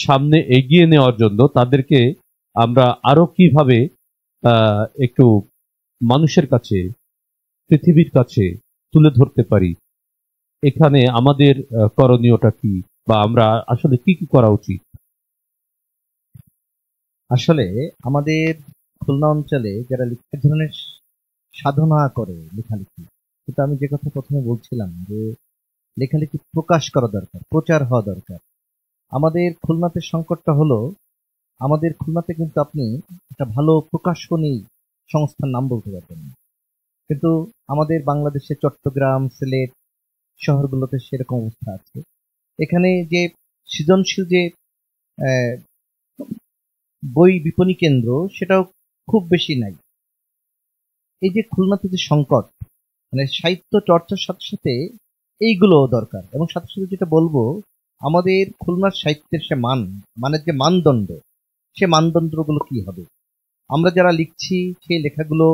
Speaker 4: সামনে এগিয়ে নেওয়ার জন্য তাদেরকে আমরা আরো কিভাবে একটু মানুষের কাছে, পৃথিবীর কাছে তুলে ধরতে পারি, এখানে আমাদের করণীয়টা কি, বা আমরা আসলে কি কি করা উচিত?
Speaker 5: আসলে আমাদের খুলনা অঞ্চলে যারা এক ধরনের সাধনা করে লেখালেখি, কিন্তু আমি যে কথা প্রথমে বলছিলাম যে লেখালেখি প্রকাশ করা দরকার, প্রচার হওয়া দরকার। আমাদের খুলনাতে সংকটটা হলো, আমাদের খুলনাতে কিন্তু আপনি একটা ভালো প্রকাশনী সংস্থার নাম বলতে পারবেন না, কিন্তু আমাদের বাংলাদেশে চট্টগ্রাম, সিলেট শহরগুলোতে সেরকম অবস্থা আছে। এখানে যে সৃজনশীল যে আহ, বই বিপণী কেন্দ্র, সেটাও খুব বেশি নাই। এই যে খুলনাতে যে সংকট, মানে সাহিত্য চর্চার সাথে সাথে এইগুলো দরকার, এবং সাথে সাথে যেটা বলবো, আমাদের খুলনার সাহিত্যের সে মানের যে মানদণ্ড, সে মানদণ্ডগুলো কি হবে, আমরা যারা লিখছি সেই লেখাগুলো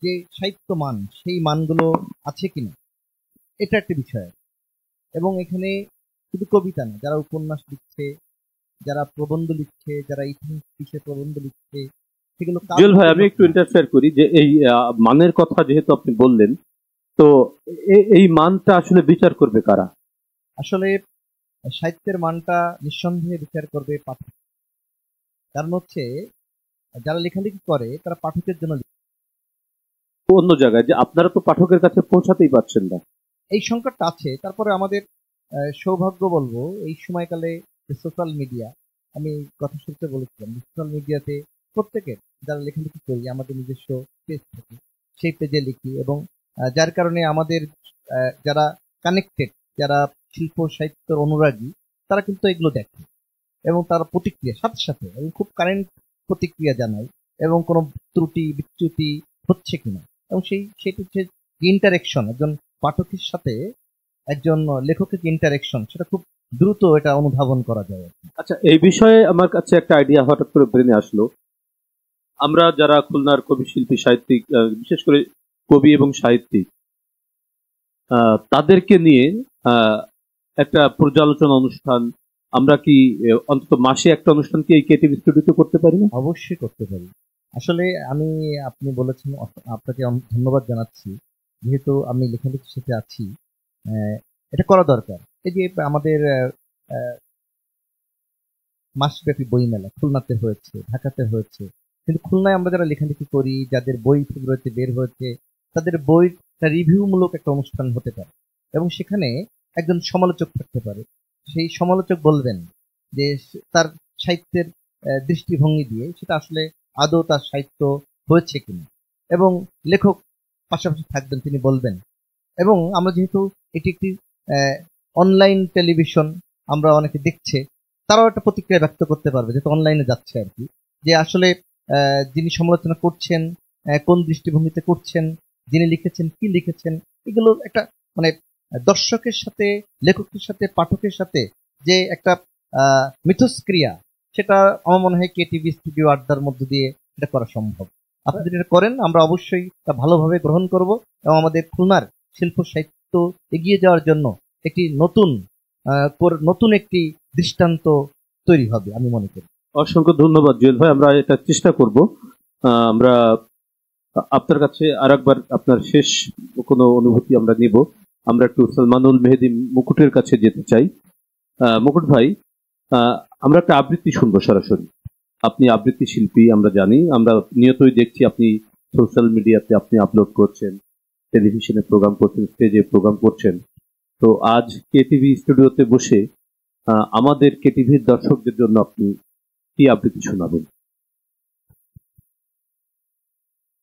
Speaker 5: যে সাহিত্য মান, সেই মানগুলো আছে কিনা, এটা একটা বিষয়। এবং এখানে শুধু কবিতা না, যারা উপন্যাস লিখছে, যারা প্রবন্ধ লিখছে, যারা ইতিহাস বিষয়ে প্রবন্ধ লিখছে, সেগুলো
Speaker 4: জুয়েল ভাই, আমি একটু ইন্টারফেয়ার করি যে এই মানের কথা যেহেতু আপনি বললেন, তো এই মানটা আসলে বিচার করবে কারা?
Speaker 5: আসলে সাহিত্যের মানটা নিঃসন্দেহে বিচার করবে পাঠক। কারণ হচ্ছে যারা লেখালেখি করে তারা পাঠকের জন্য
Speaker 4: অন্য জায়গায় যে আপনারা তো পাঠকের কাছে পৌঁছাতেই পারছেন না,
Speaker 5: এই সংকটটা আছে। তারপরে আমাদের সৌভাগ্য বলবো, এই সময়কালে সোশ্যাল মিডিয়া, আমি কথা শুনতে বলেছিলাম, সোশ্যাল মিডিয়াতে প্রত্যেকের যারা লেখালেখি করি আমাদের নিজস্ব পেজ থাকে, সেই পেজে লিখি, এবং যার কারণে আমাদের যারা কানেক্টেড, যারা শিল্প সাহিত্যের অনুরাগী, তারা কিন্তু এগুলো দেখে এবং তার প্রতিক্রিয়া সাথে সাথে এবং খুব কারেন্ট প্রতিক্রিয়া জানায়, এবং কোনো ত্রুটি বিচ্যুতি হচ্ছে কিনা, এবং সেটি হচ্ছে ইন্টারেকশন, একজন পাঠকের সাথে একজন লেখকের যে ইন্টারেকশন, সেটা খুব দ্রুত এটা অনুধাবন করা যায়।
Speaker 4: আচ্ছা, এই বিষয়ে আমার কাছে একটা আইডিয়া হঠাৎ করে ব্রেনে আসলো। আমরা যারা খুলনার কবি, শিল্পী, সাহিত্যিক, বিশেষ করে কবি এবং সাহিত্যিক, তাদেরকে নিয়ে একটা পর্যালোচনা অনুষ্ঠান, আমরা কি অন্তত মাসে একটা অনুষ্ঠান কি এই ক্রিয়েটিভ স্টুডিওতে করতে পারি না?
Speaker 5: অবশ্যই করতে পারি। আসলে আপনি বলেছেন, আপনাকে ধন্যবাদ জানাচ্ছি। যেহেতু আমি লেখালেখির সাথে আছি, এটা করা দরকার। এই যে আমাদের মাসব্যাপী বইমেলা খুলনাতে হয়েছে, ঢাকাতে হয়েছে, কিন্তু খুলনায় আমরা যারা লেখালেখি করি, যাদের বই ফেব্রুয়ারিতে বের হয়েছে, তাদের বইয়ের রিভিউ মূলক একটা অনুষ্ঠান হতে পারে, এবং সেখানে একজন সমালোচক থাকতে পারে। সেই সমালোচক বলবেন যে তার সাহিত্যের দৃষ্টিভঙ্গি দিয়ে সেটা আসলে আদৌ তার সাহিত্য হয়েছে কিনা, এবং লেখক পাশাপাশি থাকবেন, তিনি বলবেন। এবং আমরা যেহেতু এটি একটি অনলাইন টেলিভিশন, আমরা অনেকে দেখছে, তারাও একটা প্রতিক্রিয়া ব্যক্ত করতে পারবে, যেহেতু অনলাইনে যাচ্ছে আর কি, যে আসলে যিনি সমালোচনা করছেন কোন দৃষ্টিভঙ্গিতে করছেন, যিনি লিখেছেন কি লিখেছেন, এগুলো একটা মানে দর্শকের সাথে, লেখকের সাথে, পাঠকের সাথে যে একটা মিথস্ক্রিয়া, সেটা আমার মনে হয় কেটিভি স্টুডিও আড্ডার মধ্য দিয়ে এটা করা সম্ভব। আপনি যদি এটা করেন, আমরা অবশ্যই তা ভালোভাবে গ্রহণ করব, এবং আমাদের খুলনার শিল্প সাহিত্য এগিয়ে যাওয়ার জন্য একটি নতুন একটি দৃষ্টান্ত তৈরি হবে আমি মনে করি।
Speaker 4: অসংখ্য ধন্যবাদ জুয়েল ভাই, আমরা এটা চেষ্টা করব। আমরা আপনার কাছে আরেকবার আপনার শেষ কোনো অনুভূতি আমরা নিব। আমরা একটু সালমানুল মেহেদী মুকুটের কাছে যেতে চাই। মুকুট ভাই, আমরা একটা আবৃত্তি শুনবো সরাসরি। আপনি আবৃত্তি শিল্পী, আমরা জানি, আমরা নিয়তই দেখছি আপনি সোশ্যাল মিডিয়াতে আপনি আপলোড করছেন, টেলিভিশনে প্রোগ্রাম করছেন, স্টেজে প্রোগ্রাম করছেন। তো আজ কেটিভি স্টুডিওতে বসে আমাদের কেটিভির দর্শকদের জন্য আপনি কি আবৃত্তি শোনাবেন?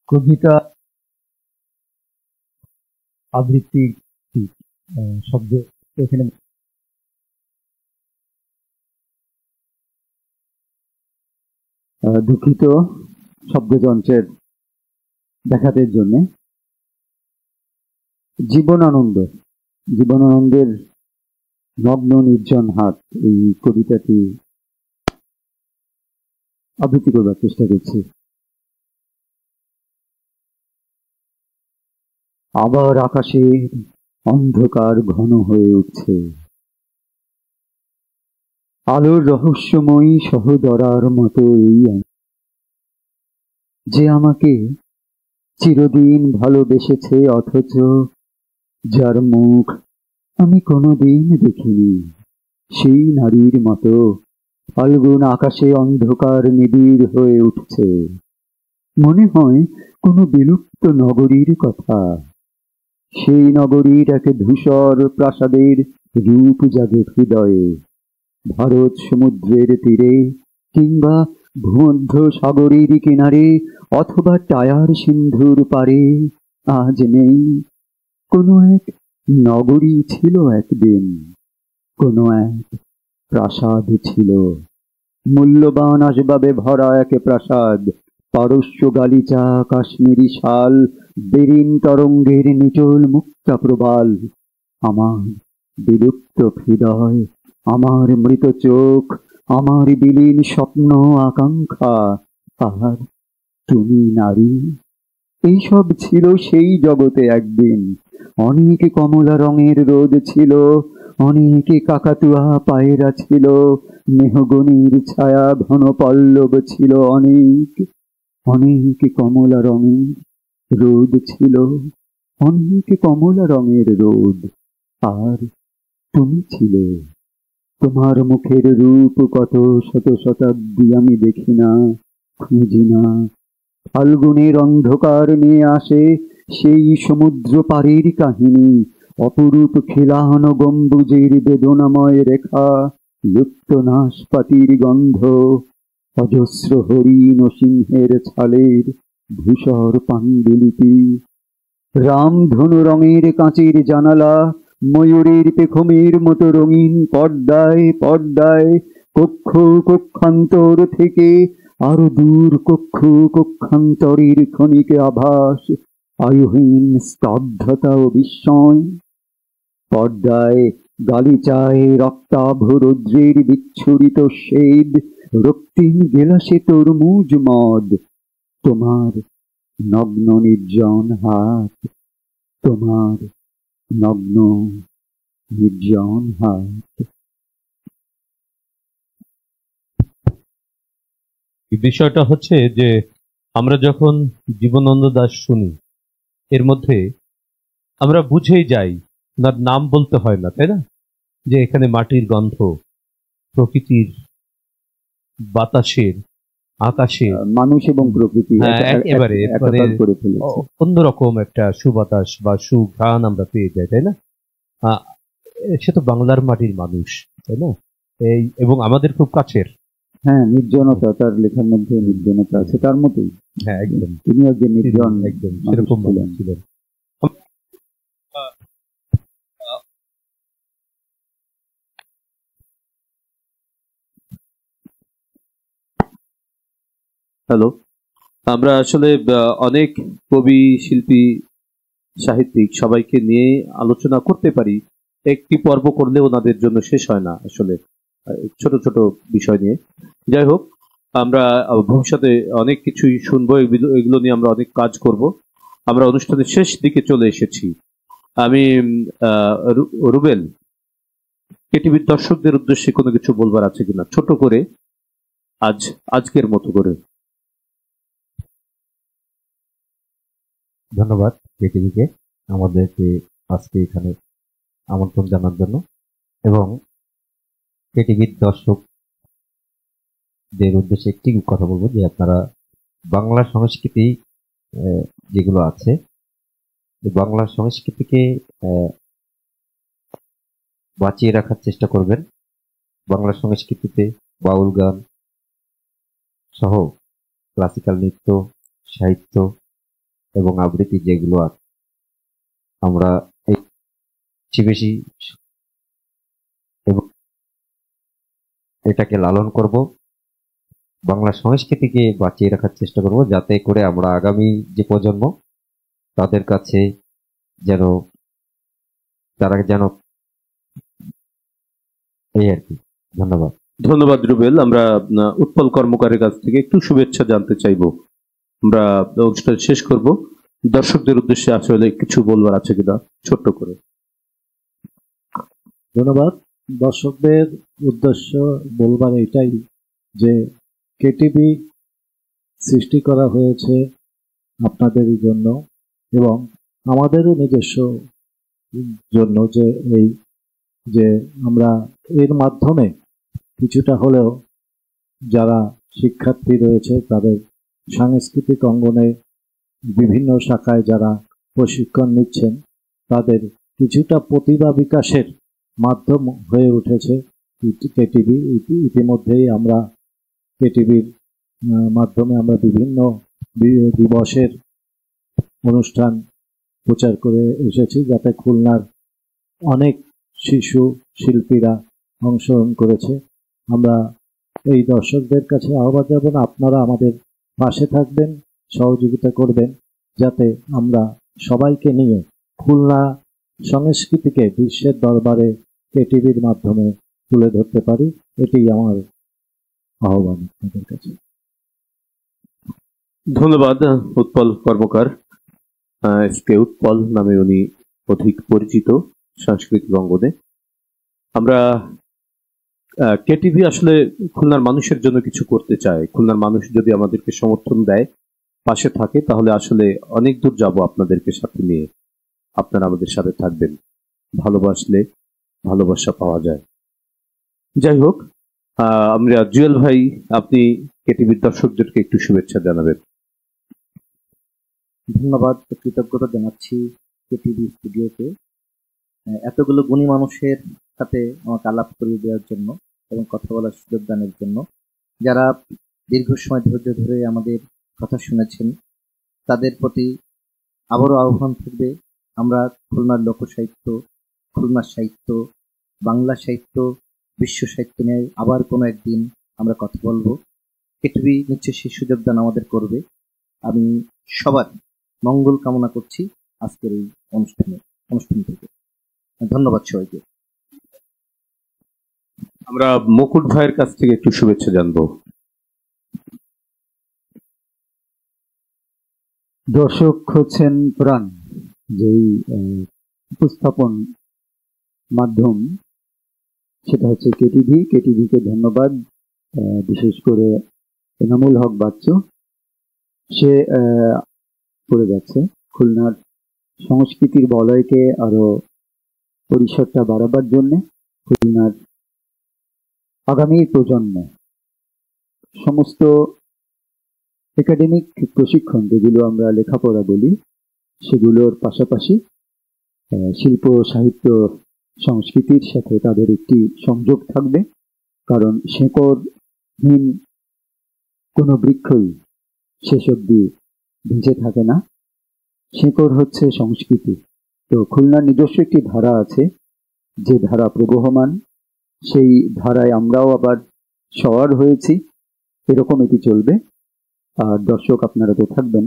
Speaker 6: কবিতা আবৃত্তি শব্দ এখানে দুঃখিত শব্দযন্ত্রের ব্যাঘাতের জন্য। জীবনানন্দ, জীবনানন্দের নগ্ন নির্জন হাত, এই কবিতাটি আবৃত্তি করবার চেষ্টা করছি। আবার আকাশের অন্ধকার ঘন হয়ে উঠছে, আলোর রহস্যময়ী সহদরার মতো এই যে আমাকে চিরদিন ভালোবেসেছে, অথচ যার মুখ আমি কোনোদিন দেখিনি, সেই নারীর মতো ফাল্গুন আকাশে অন্ধকার নিবিড় হয়ে উঠছে। মনে হয় কোনো বিলুপ্ত নগরীর কথা। সেই নগরীর এক ধূসর প্রাসাদের রূপ জাগে হৃদয়ে। ভারত সমুদ্রের তীরে কিংবা ভূমধ্য সাগরের কিনারে অথবা টায়ার সিন্ধুর পারে আজ নেই। কোনো এক নগরী ছিল একদিন, কোনো এক প্রাসাদ ছিল, মূল্যবান আসবাবে ভরা এক প্রাসাদ, পারস্য গালিচা, কাশ্মীরি শাল, বেরিন তরঙ্গের নিটোল মুক্তা প্রবাল। আমার বিলুপ্ত হৃদয়, আমার মৃত চোখ, আমার বিলীন স্বপ্ন আকাঙ্ক্ষা, আর তুমি নারী। এইসব ছিল সেই জগতে একদিন। অনেক কমলা রঙের রোদ ছিল, অনেক কাকাতুয়া পায়রা ছিল, মেহগনির ছায়া ঘন পল্লব ছিল, অনেক অনেক কমলা রঙের রোদ ছিল, অনেক কমলা রঙের রোদ। আর তুমি ছিলে। তোমার মুখের রূপ কত শত শতাব্দী আমি দেখি না, খুঁজি না। ফাল্গুনের অন্ধকার নিয়ে আসে সেই সমুদ্র পাড়ের কাহিনী, অপরূপ খিলান গম্বুজের বেদনাময় রেখা, লুপ্ত নাশপাতির গন্ধ, অজস্র হরিণ ও সিংহের ছালের ধূসর পাণ্ডুলিপি, রামধনু রঙের কাঁচের জানালা, ময়ূরের পেখমের মতো রঙিন পর্দায় পর্দায়, কক্ষ কক্ষান্তর থেকে আরো দূর কক্ষ কক্ষান্তরের ক্ষণিক আভাস, আয়ুহীন স্তব্ধতা ও বিস্ময়। পর্দায় গালিচায় রক্তাভ রৌদ্রের বিচ্ছুরিত শেড, রক্তিম গেলাসে তরমুজ মদ। তোমার নগ্ন নির্জন হাত, তোমার নগ্ন নির্জন হাত।
Speaker 4: বিষয়টা হচ্ছে যে আমরা যখন জীবনানন্দ দাশ শুনি, এর মধ্যে আমরা বুঝেই যাই, তার নাম বলতে হয় না, তাই না? যে এখানে মাটির গন্ধ, প্রকৃতির, বাতাসের, আকাশের,
Speaker 6: মানুষ এবং প্রকৃতি
Speaker 4: একেবারে
Speaker 6: করে ফেলেছে।
Speaker 4: অন্যরকম একটা সুবাতাস বা সুঘ্রাণ আমরা পেয়ে যাই, তাই না? সে তো বাংলার মাটির মানুষ, তাই না? এই এবং আমাদের খুব কাছের।
Speaker 6: হ্যাঁ, নির্জনতা, তার লেখার মধ্যে নির্জনতা আছে, তার মতোই।
Speaker 4: হ্যাঁ, একদম
Speaker 6: তিনি একজন নির্জন,
Speaker 4: একদম সেরকম ছিলেন। হ্যালো, আমরা আসলে অনেক কবি, শিল্পী, সাহিত্যিক সবাইকে নিয়ে আলোচনা করতে পারি। একটি পর্ব করলে ওনাদের জন্য শেষ হয় না আসলে, ছোট ছোট বিষয় নিয়ে। যাই হোক, আমরা ভবিষ্যতে অনেক কিছুই শুনবো, এগুলো নিয়ে আমরা অনেক কাজ করব। আমরা অনুষ্ঠানের শেষ দিকে চলে এসেছি। আমি রুবেল, কেটিভির দর্শকদের উদ্দেশ্যে কোনো কিছু বলবার আছে কিনা, ছোট করে, আজকের মতো করে?
Speaker 9: ধন্যবাদ কেটিভিকে আমাদেরকে আজকে এখানে আমন্ত্রণ জানার জন্য, এবং কেটিভির দর্শকদের উদ্দেশ্যে একটি কথা বলবো যে আপনারা বাংলা সংস্কৃতি যেগুলো আছে, বাংলা সংস্কৃতিকে বাঁচিয়ে রাখার চেষ্টা করবেন। বাংলা সংস্কৃতিতে বাউল গান সহ ক্লাসিক্যাল নৃত্য, সাহিত্য এবং আবৃত্তি যেগুলো আছে, আমরা বেশি এবং এটাকে লালন করব, বাংলা সংস্কৃতিকে বাঁচিয়ে রাখার চেষ্টা করব, যাতে করে আমরা আগামী যে প্রজন্ম তাদের কাছে যেন তারা যেন এই আর কি। ধন্যবাদ।
Speaker 4: ধন্যবাদ রুবেল। আমরা উৎপল কর্মকারের কাছ থেকে একটু শুভেচ্ছা জানতে চাইবো। আমরা অনুষ্ঠান শেষ করব, দর্শকদের উদ্দেশ্যে আসলে কিছু বলবার আছে কিনা ছোট্ট করে।
Speaker 8: ধন্যবাদ। দর্শকদের উদ্দেশ্য বলবার এটাই যে কেটিভি সৃষ্টি করা হয়েছে আপনাদেরই জন্য এবং আমাদেরও নিজস্ব জন্য, যে এই যে আমরা এর মাধ্যমে কিছুটা হলেও যারা শিক্ষার্থী রয়েছে তাদের সাংস্কৃতিক অঙ্গনে বিভিন্ন শাখায় যারা প্রশিক্ষণ নিচ্ছেন তাদের কিছুটা প্রতিভা বিকাশের মাধ্যম হয়ে উঠেছে কেটিভি। ইতিমধ্যেই আমরা কেটিভির মাধ্যমে আমরা বিভিন্ন দিবসের অনুষ্ঠান প্রচার করে এসেছি, যাতে খুলনার অনেক শিশু শিল্পীরা অংশগ্রহণ করেছে। আমরা এই দর্শকদের কাছে আহ্বান জানাবো, আপনারা আমাদের পাশে থাকবেন, সহযোগিতা করবেন, যাতে আমরা সবাইকে নিয়ে খুলনা সংস্কৃতিকে বিশ্বের দরবারে কেটিভির মাধ্যমে তুলে ধরতে পারি। এটি আমার আহ্বান আপনাদের কাছে।
Speaker 4: ধন্যবাদ উৎপল কর্মকার। এসকে উৎপল নামে উনি অধিক পরিচিত সাংস্কৃতিক অঙ্গনে। আমরা কেটিভি আসলে খুলনার মানুষের জন্য কিছু করতে চায়। খুলনার মানুষ যদি আমাদেরকে সমর্থন দেয়, পাশে থাকে, তাহলে আসলে অনেক দূর যাব আপনাদেরকে সাথে নিয়ে। আপনারা আমাদের সাথে থাকবেন। ভালোবাসলে ভালোবাসা পাওয়া যায়। যাই হোক, আমরা জুয়েল ভাই, আপনি কেটিভির দর্শকদেরকে একটু শুভেচ্ছা জানাবেন।
Speaker 5: ধন্যবাদ, কৃতজ্ঞতা জানাচ্ছি কেটিভি স্টুডিওকে এতগুলো গুণী মানুষের সাথে আমাকে আলাপ করিয়ে দেওয়ার জন্য এবং কথা বলার সুযোগ দানের জন্য। যারা দীর্ঘ সময় ধৈর্য ধরে আমাদের কথা শুনেছেন তাদের প্রতি আবারও আহ্বান থাকবে, আমরা খুলনার লোকসাহিত্য, খুলনার সাহিত্য, বাংলা সাহিত্য, বিশ্ব সাহিত্য নিয়ে আবার কোনো একদিন আমরা কথা বলবো। কেটিভি নিশ্চয়ই সেই সুযোগ দান আমাদের করবে। আমি সবার মঙ্গল কামনা করছি আজকের এই অনুষ্ঠান থেকে। ধন্যবাদ সবাইকে।
Speaker 4: আমরা মুকুট ভাইয়ের কাছ থেকে একটু শুভেচ্ছা জানবো।
Speaker 6: দর্শক হচ্ছেন প্রাণ, যেই উপস্থাপন মাধ্যম সেটা হচ্ছে কেটিভি। কেটিভিকে ধন্যবাদ, বিশেষ করে এনামুল হক বাচ্চু। সে করে যাচ্ছে খুলনার সংস্কৃতির বলয়কে আরো পরিসরটা বাড়াবার জন্য। খুলনার আগামী প্রজন্ম সমস্ত একাডেমিক প্রশিক্ষণ যেগুলো আমরা লেখাপড়া বলি সেগুলোর পাশাপাশি শিল্প সাহিত্য সংস্কৃতির সাথে তাদের একটি সংযোগ থাকবে, কারণ শেকড়হীন কোনো বৃক্ষই শেষ অবধি বেঁচে থাকে না। শেকড় হচ্ছে সংস্কৃতি। তো খুলনার নিজস্ব একটি ধারা আছে, যে ধারা প্রবহমান, সেই ধারায় আমরাও আবার সওয়ার হয়েছি। এরকম এটি চলবে। আর দর্শক আপনারা তো থাকবেন।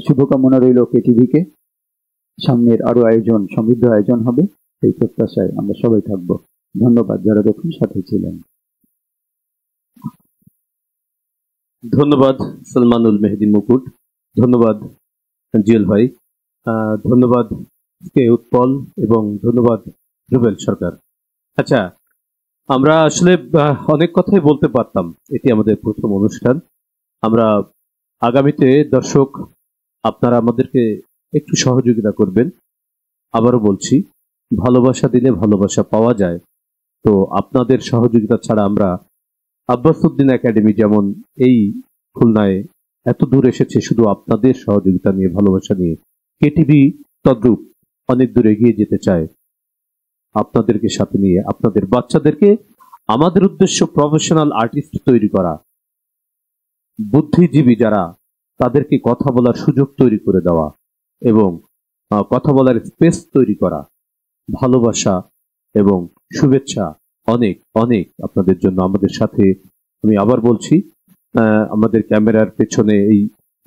Speaker 6: শুভকামনা রইল কেটিভিকে। সামনের আরো আয়োজন, সমৃদ্ধ আয়োজন হবে, এই প্রত্যাশায় আমরা সবাই থাকব। ধন্যবাদ যারা দেখুন সাথে ছিলেন।
Speaker 4: ধন্যবাদ সলমানুল মেহেদি মুকুট, ধন্যবাদ জুয়েল ভাই, ধন্যবাদ কে উৎপল এবং ধন্যবাদ রুবেল সরকার। আচ্ছা, আমরা আসলে অনেক কথাই বলতে পারতাম। এটি আমাদের প্রথম অনুষ্ঠান। আমরা আগামীতে দর্শক আপনারা আমাদেরকে একটু সহযোগিতা করবেন। আবারও বলছি, ভালোবাসা দিলে ভালোবাসা পাওয়া যায়। তো আপনাদের সহযোগিতা ছাড়া আমরা আব্বাস উদ্দিন একাডেমি যেমন এই খুলনায় এত দূর এসেছে শুধু আপনাদের সহযোগিতা নিয়ে, ভালোবাসা নিয়ে, কেটিভি তদ্রূপ অনেক দূর এগিয়ে যেতে চায় আপনাদেরকে সাথে নিয়ে। আপনাদের বাচ্চাদেরকে, আমাদের উদ্দেশ্য প্রফেশনাল আর্টিস্ট তৈরি করা, বুদ্ধিজীবী যারা তাদেরকে কথা বলার সুযোগ তৈরি করে দেওয়া এবং কথা বলার স্পেস তৈরি করা। ভালোবাসা এবং শুভেচ্ছা অনেক অনেক আপনাদের জন্য। আমাদের সাথে, আমি আবার বলছি, আমাদের ক্যামেরার পেছনে এই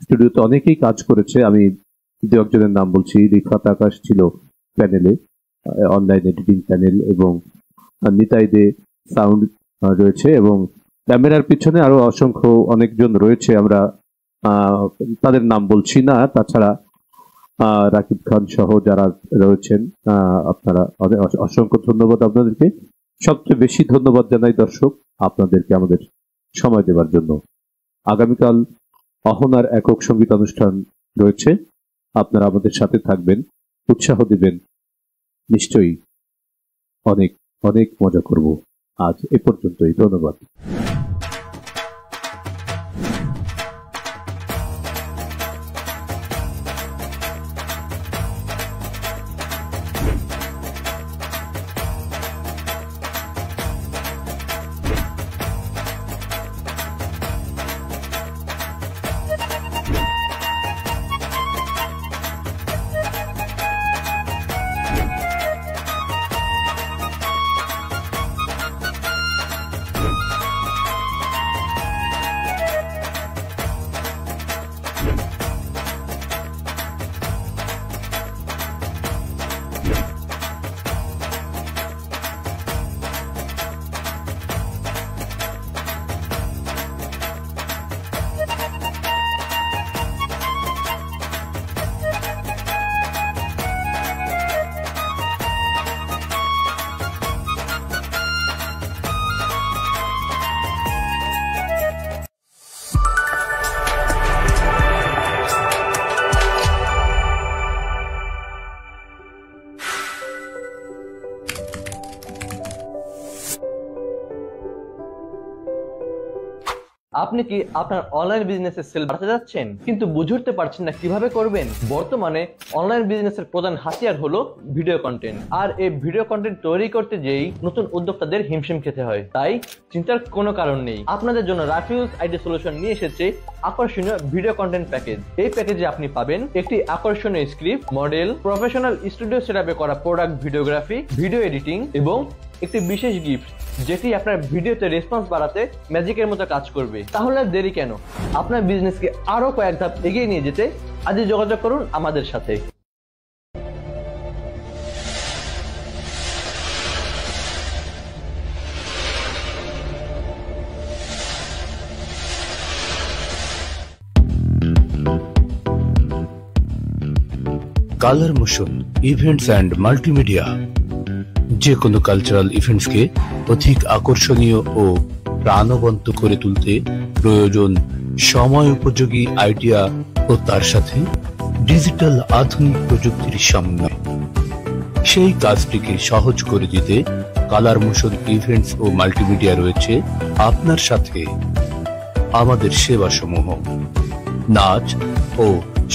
Speaker 4: স্টুডিওতে অনেকেই কাজ করেছে। আমি দু একজনের নাম বলছি। রিফাত আকাশ ছিল প্যানেলে,
Speaker 3: অনলাইন এডিটিং চ্যানেল এবং নিতাইদে সাউন্ড রয়েছে, এবং ক্যামেরার পিছনে আরো অসংখ্য অনেকজন রয়েছে, আমরা তাদের নাম বলছি না। তাছাড়া রাকিব খান সহ যারা রয়েছেন, আপনারা অসংখ্য ধন্যবাদ আপনাদেরকে। সবচেয়ে বেশি ধন্যবাদ জানাই দর্শক আপনাদেরকে আমাদের সময় দেওয়ার জন্য। আগামীকাল অহনার একক সঙ্গীত অনুষ্ঠান রয়েছে, আপনারা আমাদের সাথে থাকবেন, উৎসাহ দিবেন, নিশ্চয়ই অনেক অনেক মজা করব। আজ এ পর্যন্তই, ধন্যবাদ।
Speaker 1: আপনি কি আপনার অনলাইন বিজনেসের সেল বাড়াতে যাচ্ছেন কিন্তু বুঝে উঠতে পারছেন না কিভাবে করবেন? বর্তমানে অনলাইন বিজনেসের প্রধান হাতিয়ার হলো ভিডিও কন্টেন্ট, আর এই ভিডিও কন্টেন্ট তৈরি করতে যেই নতুন উদ্যোক্তাদের হিমশিম খেতে হয়। তাই চিন্তার কোনো কারণ নেই, আপনাদের জন্য রাফিউজ আইটি সলিউশন নিয়ে এসেছে আকর্ষণীয় ভিডিও কন্টেন্ট প্যাকেজ। এই প্যাকেজে আপনি পাবেন একটি আকর্ষণীয় স্ক্রিপ্ট, মডেল, প্রফেশনাল স্টুডিও সেটআপে করা প্রোডাক্ট ভিডিওগ্রাফি, ভিডিও এডিটিং এবং একটি বিশেষ গিফট যেটি আপনার ভিডিওতে রেসপন্স বাড়াতে ম্যাজিকের মতো কাজ করবে। তাহলে দেরি কেন? আপনার বিজনেসকে আরো কয়েক ধাপ এগিয়ে নিয়ে যেতে আজই যোগাযোগ করুন আমাদের সাথে।
Speaker 2: Colour motion events and multimedia যে কোনো কালচারাল ইভেন্টসকে অধিক আকর্ষণীয় ও প্রাণবন্ত করে তুলতে প্রয়োজন সময় উপযোগী আইডিয়া ও তার সাথে ডিজিটাল আধুনিক প্রযুক্তির সমন্বয়। সেই কাজটিকে সহজ করে দিতে কালার মোশন ইভেন্টস ও মাল্টিমিডিয়া রয়েছে আপনার সাথে। আমাদের সেবাসমূহ: নাচ ও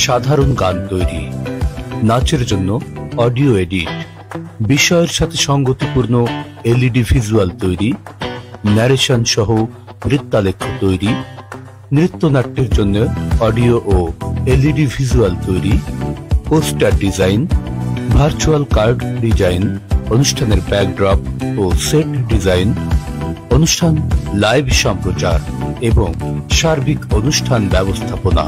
Speaker 2: সাধারণ গান তৈরি, নাচের জন্য অডিও এডিট, বিষয়ের সাথে সঙ্গতিপূর্ণ এলইডি ভিজুয়াল তৈরি, ন্যারেশন সহ নৃত্যালেখ্য তৈরি, নৃত্যনাট্যের জন্য অডিও ও এলইডি ভিজুয়াল তৈরি, poster design, virtual card design, অনুষ্ঠানের ব্যাকড্রপ ও সেট ডিজাইন, অনুষ্ঠান লাইভ সম্প্রচার এবং সার্বিক অনুষ্ঠান ব্যবস্থাপনা।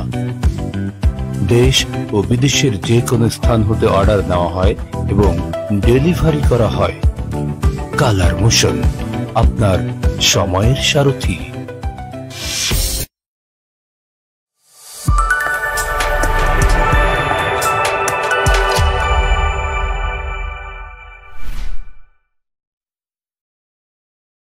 Speaker 2: দেশ ও বিদেশের যে কোনো স্থান হতে অর্ডার নেওয়া হয় এবং ডেলিভারি করা হয়। কালার মোশন, আপনার সময়ের সারথি।